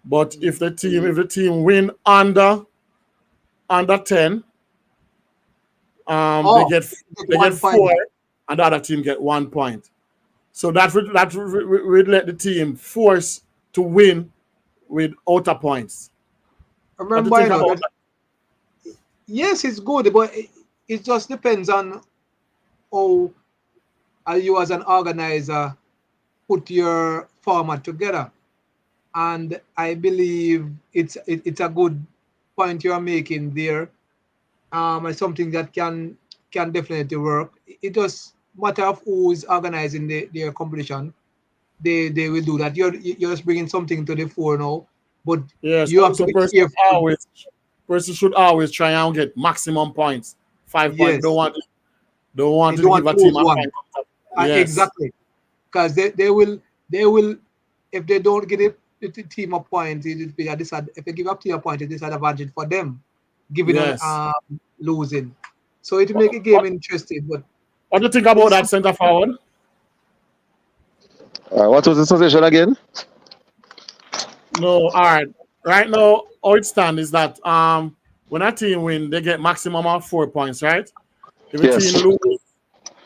But if the team win under 10, they get 4, and the other team get 1 point. So that would let the team force to win with outer points. Remember, yes, it's good, but it just depends on how you as an organizer put your format together. And I believe it's a good point you're making there. It's something that can definitely work. It just matter of who's organizing their competition. They will do that. You're just bringing something to the fore now, but yes, you have to be careful. Person should always try and get maximum points. 5 points. Don't want to give a team a point. Yes. Exactly, because they will if they don't get the team a point, if they give up to a point, it's a disadvantage for them. giving Yes. and losing. So it will make a game interesting. But What do you think about that centre forward? What was the suggestion again? No, all right. Right now, how it stands is that when a team win, they get maximum of 4 points, right? If a Yes. team lose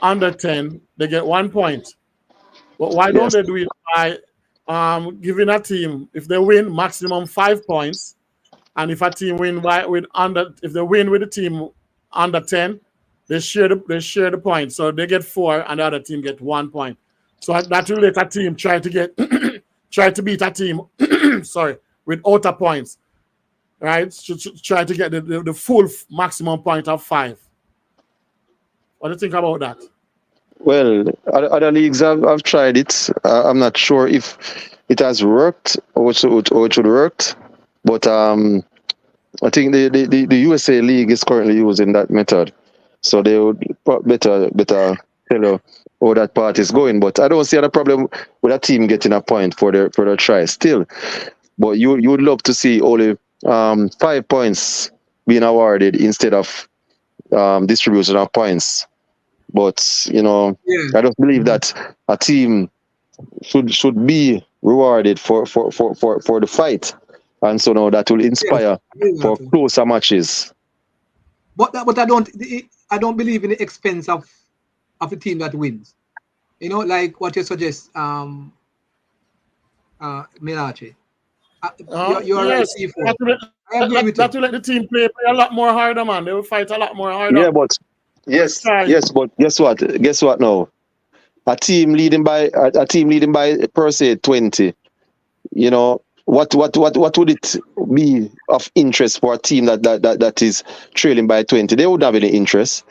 under 10, they get 1 point. But why don't Yes. they do it by giving a team, if they win, maximum 5 points, and if a team win if they win with the team under 10, they share the points. So they get 4 and the other team get 1 point. So that will let a team try to get try to beat a team sorry, with outer points. Right? Try to get the full maximum point of 5. What do you think about that? Well, other leagues have tried it. I'm not sure if it has worked or it should work. But I think the USA League is currently using that method. So they would better tell you how that part is going. But I don't see any problem with a team getting a point for their try still. But you would love to see only 5 points being awarded instead of distribution of points. But I don't believe that a team should be rewarded for the fight, and so now that will inspire for closer matches. But I don't believe in the expense of the team that wins. Like what you suggest, Mellache. You're yes, right. That will let the team play a lot more harder, man. They will fight a lot more harder. Yeah, but but guess what? Guess what now? A team leading by per se 20. What would it be of interest for a team that is trailing by 20? They wouldn't have any interest,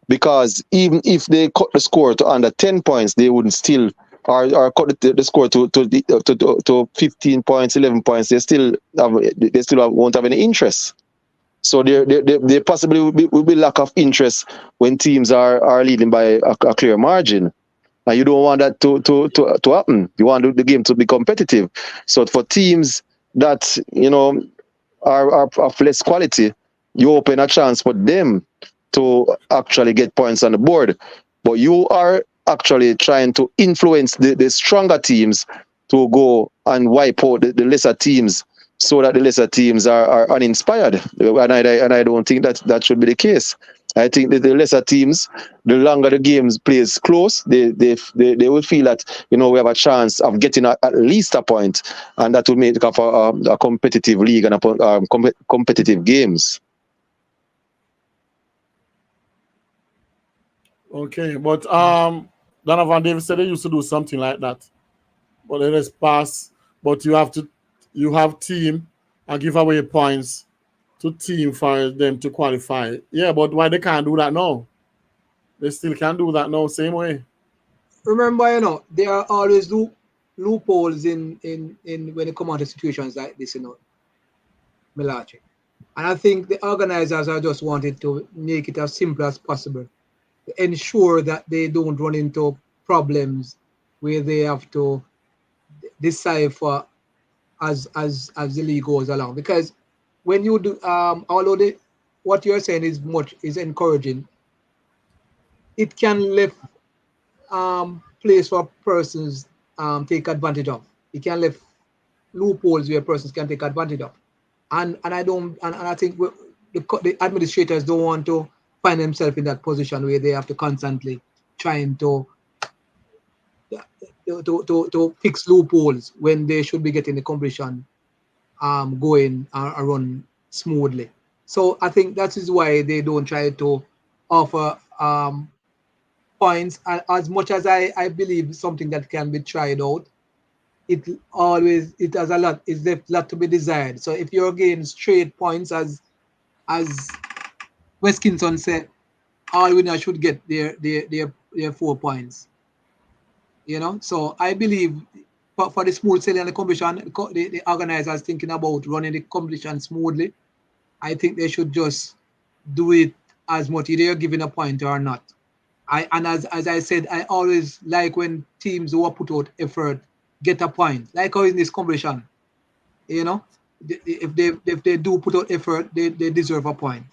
because even if they cut the score to under 10 points, they wouldn't still or cut the score to 15 points, 11 points. They still won't have any interest. So there possibly will be lack of interest when teams are leading by a clear margin. And you don't want that to happen. You want the game to be competitive. So for teams that are of less quality, you open a chance for them to actually get points on the board. But you are actually trying to influence the stronger teams to go and wipe out the lesser teams, so that the lesser teams are uninspired. And I don't think that should be the case. I think that the lesser teams, the longer the games plays close, they will feel that we have a chance of getting at least a point, and that will make up a competitive league and competitive games. Okay, but Donovan Davis said they used to do something like that, but they just pass. But you have team and give away points to team for them to qualify. Yeah, but why they can't do that now? They still can do that now, same way. Remember, there are always loopholes in when it comes to situations like this, Mellache. And I think the organizers are just wanted to make it as simple as possible, to ensure that they don't run into problems where they have to decipher as the league goes along. Because when you do, although what you're saying is encouraging, it can leave place for persons take advantage of. It can leave loopholes where persons can take advantage of. And I think the administrators don't want to find themselves in that position where they have to constantly trying to fix loopholes when they should be getting the competition going and run smoothly. So I think that is why they don't try to offer points. As much as I believe something that can be tried out, it has a lot. It's a lot to be desired. So if you're getting straight points, as Weskinson said, all winners should get their 4 points. So I believe for the smooth sailing and the competition, the organizers thinking about running the competition smoothly, I think they should just do it as much either you're giving a point or not. As I said, I always like when teams who put out effort get a point, like how in this competition, if they do put out effort, they deserve a point.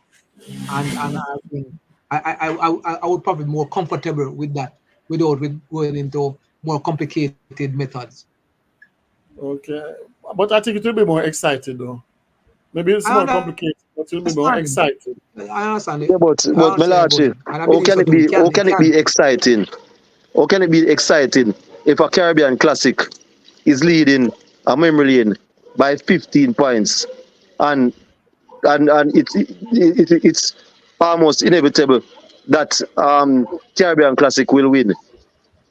And I think I would probably be more comfortable with that without going into more complicated methods. Okay. But I think it will be more excited though. Maybe it's I more complicated, but it will be more understand. excited. I understand it. Yeah, but I understand it, Mellache, and I how believe can so it too. be? How It can it can be be. exciting? How can it be exciting if a Caribbean Classic is leading a memory lane by 15 points, and it's almost inevitable that Caribbean Classic will win.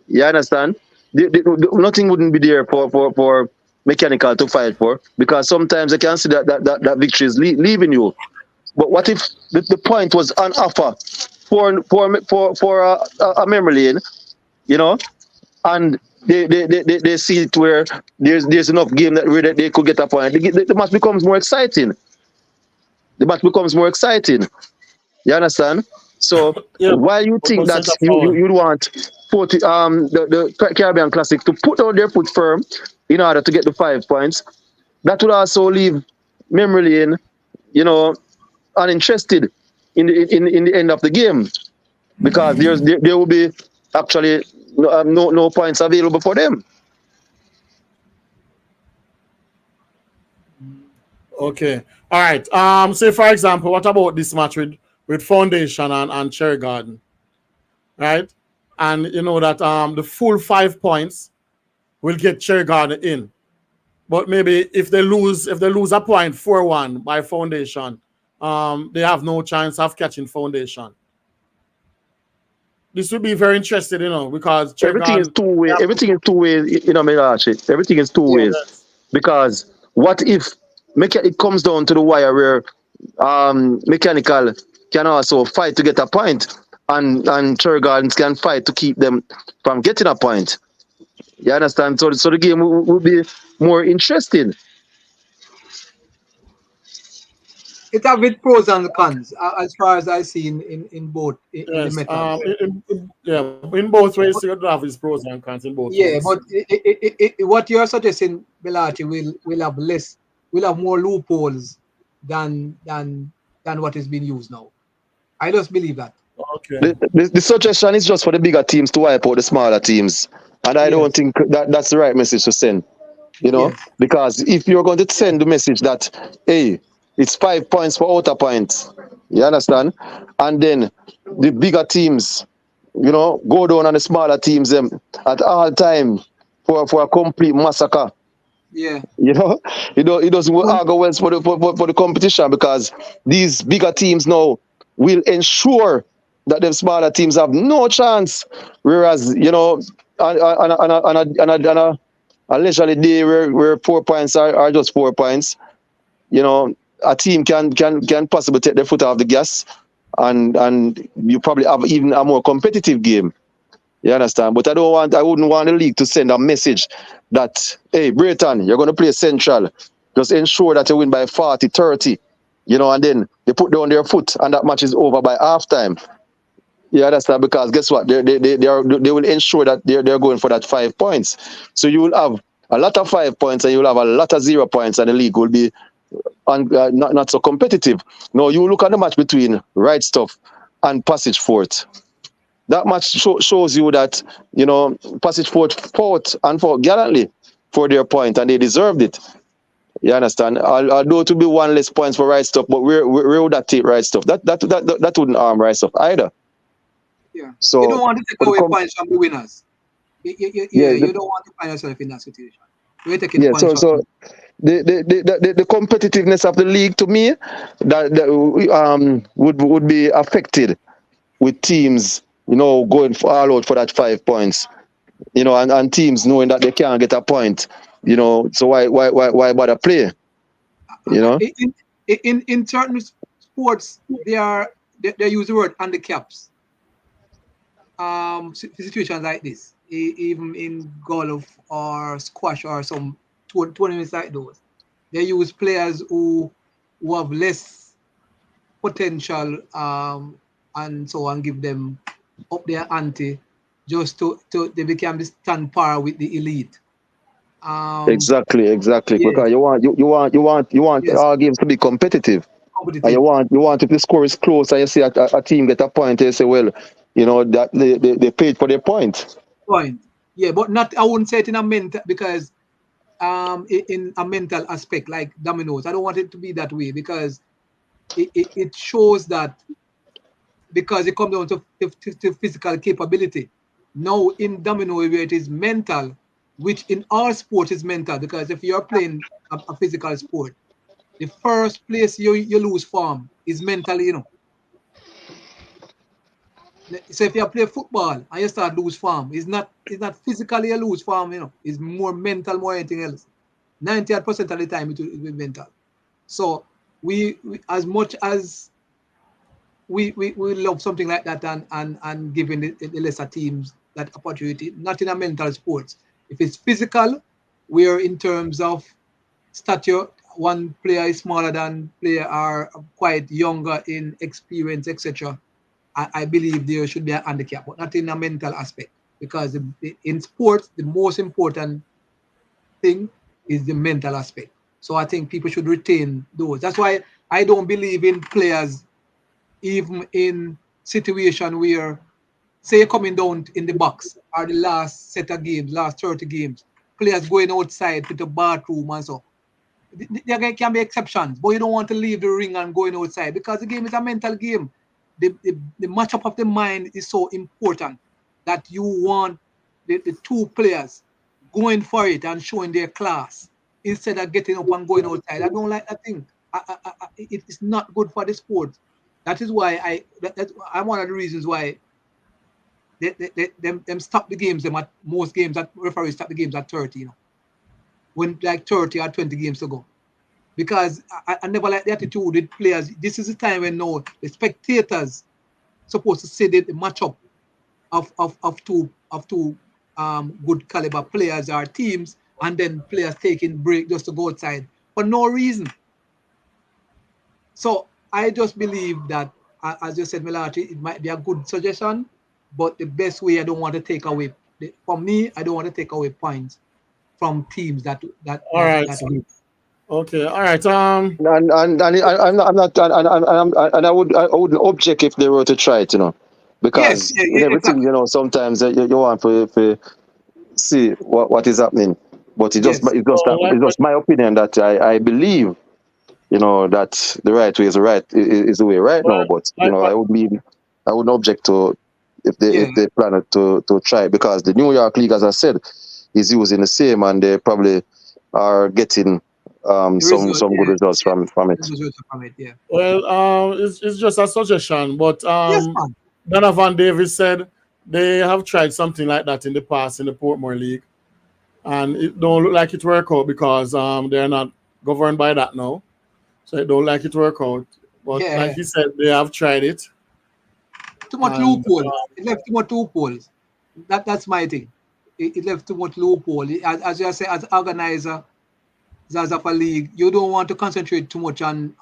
You understand? Nothing wouldn't be there for mechanical to fight for, because sometimes I can see that victory is leaving you. But what if the point was on offer for a memory lane, you know, and they see it where there's enough game that where they could get a point. The match becomes more exciting. The match becomes more exciting. You understand? So Yeah. while you think But that center you forward. you'd want 40, the Caribbean Classic to put out their foot firm in order to get the 5 points, that would also leave memory lane, you know, uninterested in the end of the game, because there will be actually no points available for them. Okay. All right. Say for example, what about this match with Foundation and Cherry Garden, right? And you know that the full 5 points will get Cherry Garden in. But maybe if they lose a point 4-1 by Foundation, they have no chance of catching Foundation. This would be very interesting, because Cherry Everything is Garden, two they way. have to, Everything is two ways. Mellache. Everything is two ways. yes. Because what if it comes down to the wire where mechanical can also fight to get a point, and Cherry Gardens can fight to keep them from getting a point. You understand? So the game will be more interesting. It have its pros and cons as far as I see in both in the Yes. methods. Yeah, in both ways, you have its pros and cons in both Yeah, ways. but what you're suggesting, Mellache, will have more loopholes than what is being used now. I just believe that. Okay. The suggestion is just for the bigger teams to wipe out the smaller teams, and I don't Yes, think that's the right message to send. yes. Because if you're going to send the message that, hey, it's 5 points for outer points, you understand, and then the bigger teams, go down on the smaller teams at all time for a complete massacre. Yeah. It doesn't argue well for the competition, because these bigger teams now will ensure that them smaller teams have no chance. Whereas, on a leisurely day where 4 points are just 4 points, a team can possibly take their foot off the gas, and you probably have even a more competitive game. You understand? But I wouldn't want the league to send a message that, hey, Brayton, you're going to play Central. Just ensure that you win by 40, 30, and then they put down their foot and that match is over by halftime. You understand? Because guess what? They will ensure that they're going for that 5 points. So you will have a lot of 5 points and you will have a lot of 0 points, and the league will be not so competitive. Now, you look at the match between Right Stuff and Passage Fort. That match shows you that, Passage Fort fought and fought gallantly for their point, and they deserved it. You understand? Although it would be one less points for Right Stuff, but where would that take Right Stuff? That wouldn't harm Right Stuff either. Yeah. You don't So, want to take away points from the winners. yeah, You don't want to find yourself in that situation. We're taking yeah. points So from. the competitiveness of the league, to me, that would be affected with teams, going all out for that 5 points, and teams knowing that they can't get a point, so why bother play, In certain sports, they use the word handicaps. Situations like this, even in golf or squash or some tournaments like those, they use players who have less potential, and so on, give them up their ante just to they become stand par with the elite. Exactly. Yeah. Because you want Yes, all games to be competitive. And competitive you want if the score is close and you see a team get a point, you say, well, that they paid for their point. point. Yeah, but not. I wouldn't say it in a mental because in a mental aspect like dominoes. I don't want it to be that way because it shows that because it comes down to physical capability. Now in domino where it is mental, which in our sport is mental because if you're playing a physical sport, the first place you lose form is mentally, So if you play football and you start lose form, it's not physically you lose form, It's more mental, more anything else. 98% of the time it will be mental. So we as much as we love something like that and giving the lesser teams that opportunity, not in a mental sports. If it's physical, where in terms of stature, one player is smaller than player are quite younger in experience, etc. I believe there should be a handicap, but not in a mental aspect. Because in sports, the most important thing is the mental aspect. So I think people should retain those. That's why I don't believe in players even in situation where say you're coming down in the box or the last set of games, last 30 games, players going outside to the bathroom and so. There can be exceptions, but you don't want to leave the ring and going outside because the game is a mental game. The matchup of the mind is so important that you want the two players going for it and showing their class instead of getting up and going outside. I don't like that thing. It's not good for the sport. That is why I'm one of the reasons why them stop the games. Them at most games that referees stop the games at 30. When like 30 or 20 games to go. Because I never like the attitude with players. This is the time when now the spectators supposed to see the matchup of two good caliber players or teams, and then players taking break just to go outside for no reason. So I just believe that, as you said, Mellache, it might be a good suggestion, but the best way I don't want to take away. For me, I don't want to take away points from teams that All right. win. Okay. All right. And I wouldn't object if they were to try it, Yes, because yeah, in yeah, everything, exactly. sometimes you want to see what is happening. But Yes, Like it's just my opinion that I believe, that the right way is is the way right now. what But like what I wouldn't object to yeah. if they plan to try it, because the New York League, as I said, is using the same, and they probably are getting The result, some good yeah, results yeah. from The it. result from it, yeah. well it's just a suggestion, but Yes, man. Donovan Davis said they have tried something like that in the past in the Portmore League, and it don't look like it work out because they're not governed by that now, so it don't like it work out. But Yeah, like yeah. he said, they have tried it, Too much and loopholes. It left too much loopholes. That's my thing. It left too much loophole. As you say, as organizer, as of a league, you don't want to concentrate too much on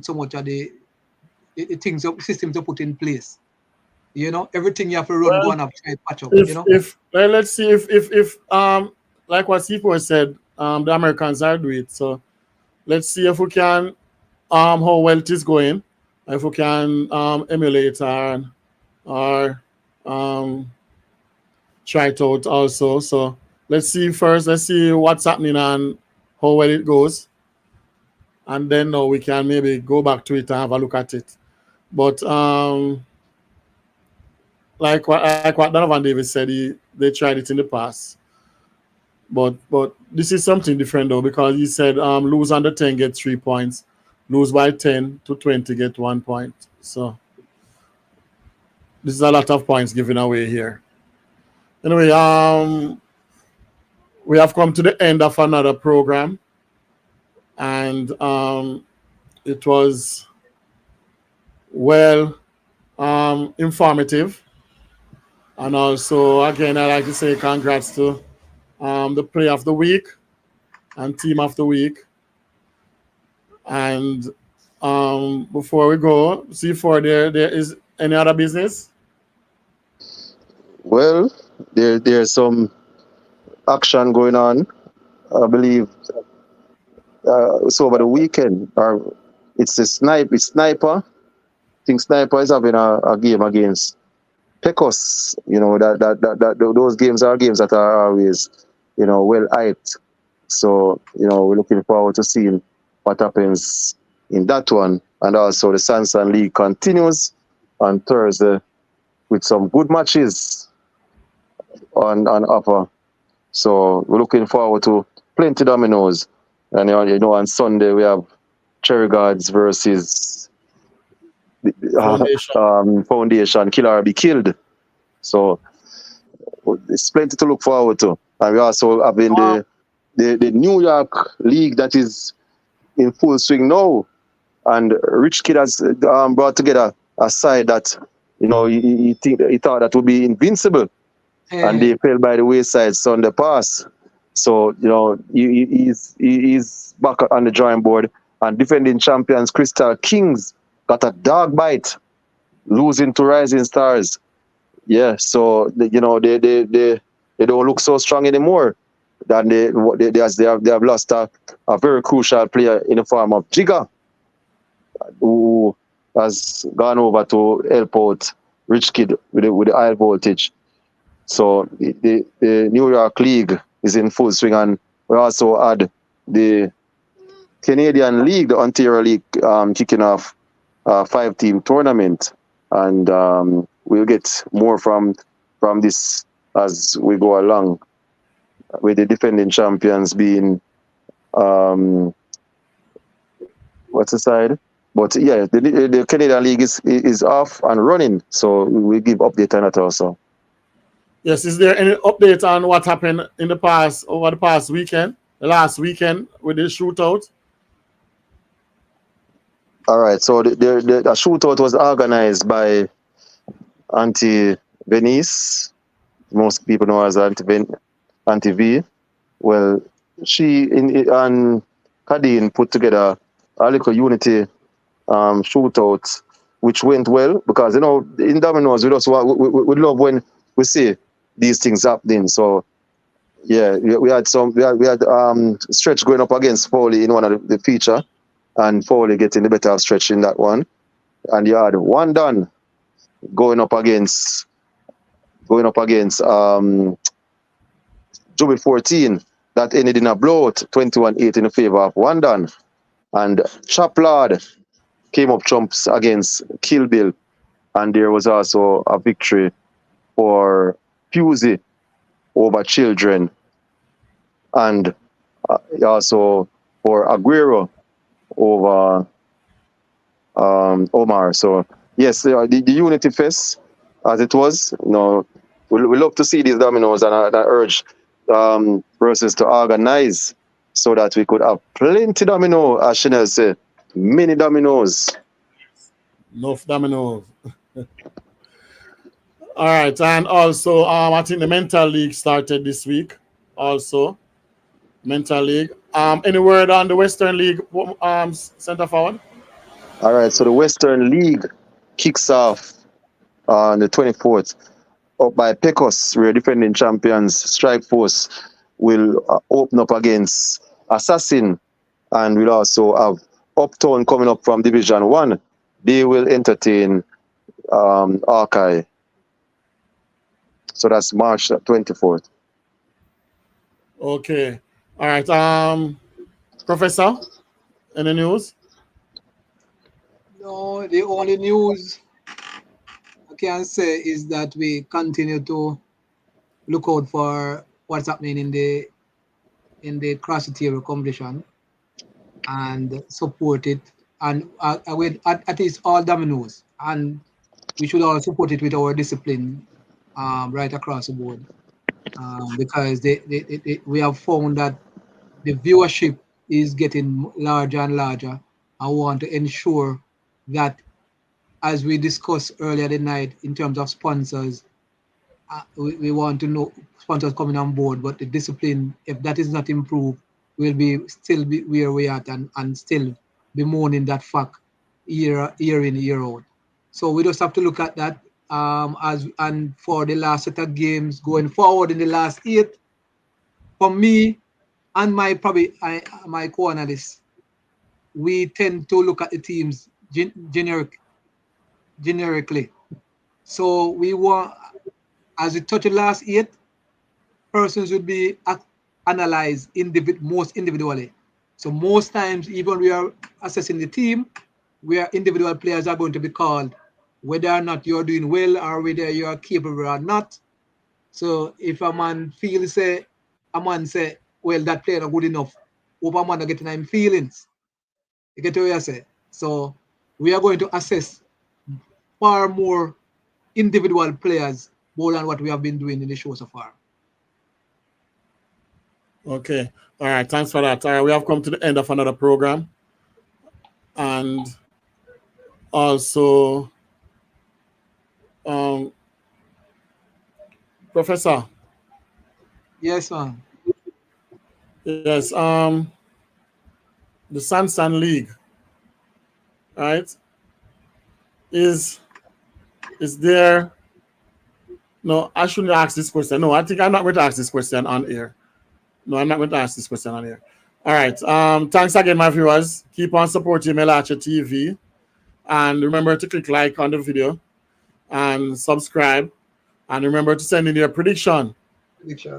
so much of the things systems to put in place. Everything you have to run, go well, and have to try patch up. if well, let's see if like what Sipo said, the Americans are doing it. So let's see if we can how well it is going, if we can emulate or um try it out also. So let's see first. Let's see what's happening and how well it goes, and then now we can maybe go back to it and have a look at it. But like what Donovan Davis said, they tried it in the past. But this is something different though, because he said lose under 10 get 3 points, lose by 10 to 20 get 1 point. So this is a lot of points given away here. Anyway, we have come to the end of another program, and it was well informative, and also again I like to say congrats to the player of the week and team of the week. And before we go, see for there is any other business? Well, there's some action going on I believe it's over the weekend, or it's Sniper. I think Sniper is having a game against Pecos. You know, those games are games that are always, you know, well hyped. So, you know, we're looking forward to seeing what happens in that one. And also the Sansan League continues on Thursday with some good matches on offer. So we're looking forward to plenty dominoes. And you know, on Sunday we have Cherry Gods versus Foundation Kill or Be Killed. So it's plenty to look forward to. And we also having the New York League that is in full swing now. And Rich Kid has brought together a side that, you know, he thought that would be invincible. And they fell by the wayside Sunday pass. So, you know, he's back on the drawing board. And defending champions Crystal Kings got a dog bite, losing to Rising Stars. Yeah, so you know they don't look so strong anymore. That they have lost a very crucial player in the form of Jigga, who has gone over to help out Rich Kid with the high voltage. So the New York League is in full swing, and we also had the Canadian League, the Ontario League, kicking off a 5-team tournament, and we'll get more from this as we go along, with the defending champions being what's the side? But yeah, the Canadian League is off and running, so we give update on that also. Yes, is there any update on what happened in the past, over the past weekend, the last weekend with the shootout? All right, so the shootout was organized by Auntie Venice. Most people know as Auntie V. Well, she and Kadeen put together a little unity shootout, which went well, because, you know, in Dominoes, we love when we see these things happening. So yeah, we had Stretch going up against Foley in one of the feature, and Foley getting the better of Stretch in that one. And you had One Done going up against Jubil 14. That ended in a blowout, 21-8 in the favor of One Done. And Chaplard came up trumps against Kill Bill, and there was also a victory for Fusey over Children, and also for Aguero over Omar. So yes, the Unity Fest, as it was, you know, we love to see these dominoes, and I urge versus to organize so that we could have plenty domino, as Shenel said, many dominoes. Enough dominoes. All right, and also I think the Mental League started this week. Also, Mental League. Any word on the Western League center forward? All right, so the Western League kicks off on the 24th up by Pecos, where defending champions Strike Force will open up against Assassin, and we'll also have Uptown coming up from Division 1. They will entertain Archive. So that's March 24th. Okay. All right. Professor, any news? No, the only news I can say is that we continue to look out for what's happening in the cross table competition and support it, and with at least all dominoes, and we should all support it with our discipline right across the board, because we have found that the viewership is getting larger and larger. I want to ensure that, as we discussed earlier tonight, in terms of sponsors, we want to know sponsors coming on board, but the discipline, if that is not improved, we'll still be where we are and still bemoaning that fact year in, year out. So we just have to look at that, and for the last set of games going forward in the last 8, for me, and my co-analyst, we tend to look at the teams generically. So we want, as we touched the last 8, persons would be analyzed most individually. So most times, even we are assessing the team, where individual players are going to be called, whether or not you're doing well or whether you are capable or not. So if a man feels say, well, that player not good enough, hope a man not getting him feelings. You get what I say? So we are going to assess far more individual players more than what we have been doing in the show so far. Okay. All right. Thanks for that. All right. We have come to the end of another program. And also, Professor. Yes, ma'am. Yes. The Sansan League, right? Is there? No, I shouldn't ask this question. No, I think I'm not going to ask this question on air. No, I'm not going to ask this question on air. All right. Thanks again, my viewers. Keep on supporting Mellache TV. And remember to click like on the video and subscribe. And remember to send in your prediction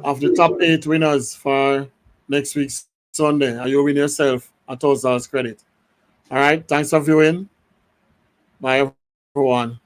of the top 8 winners for next week's Sunday. And you'll win yourself $1,000 credit. All right. Thanks for viewing. Bye, everyone.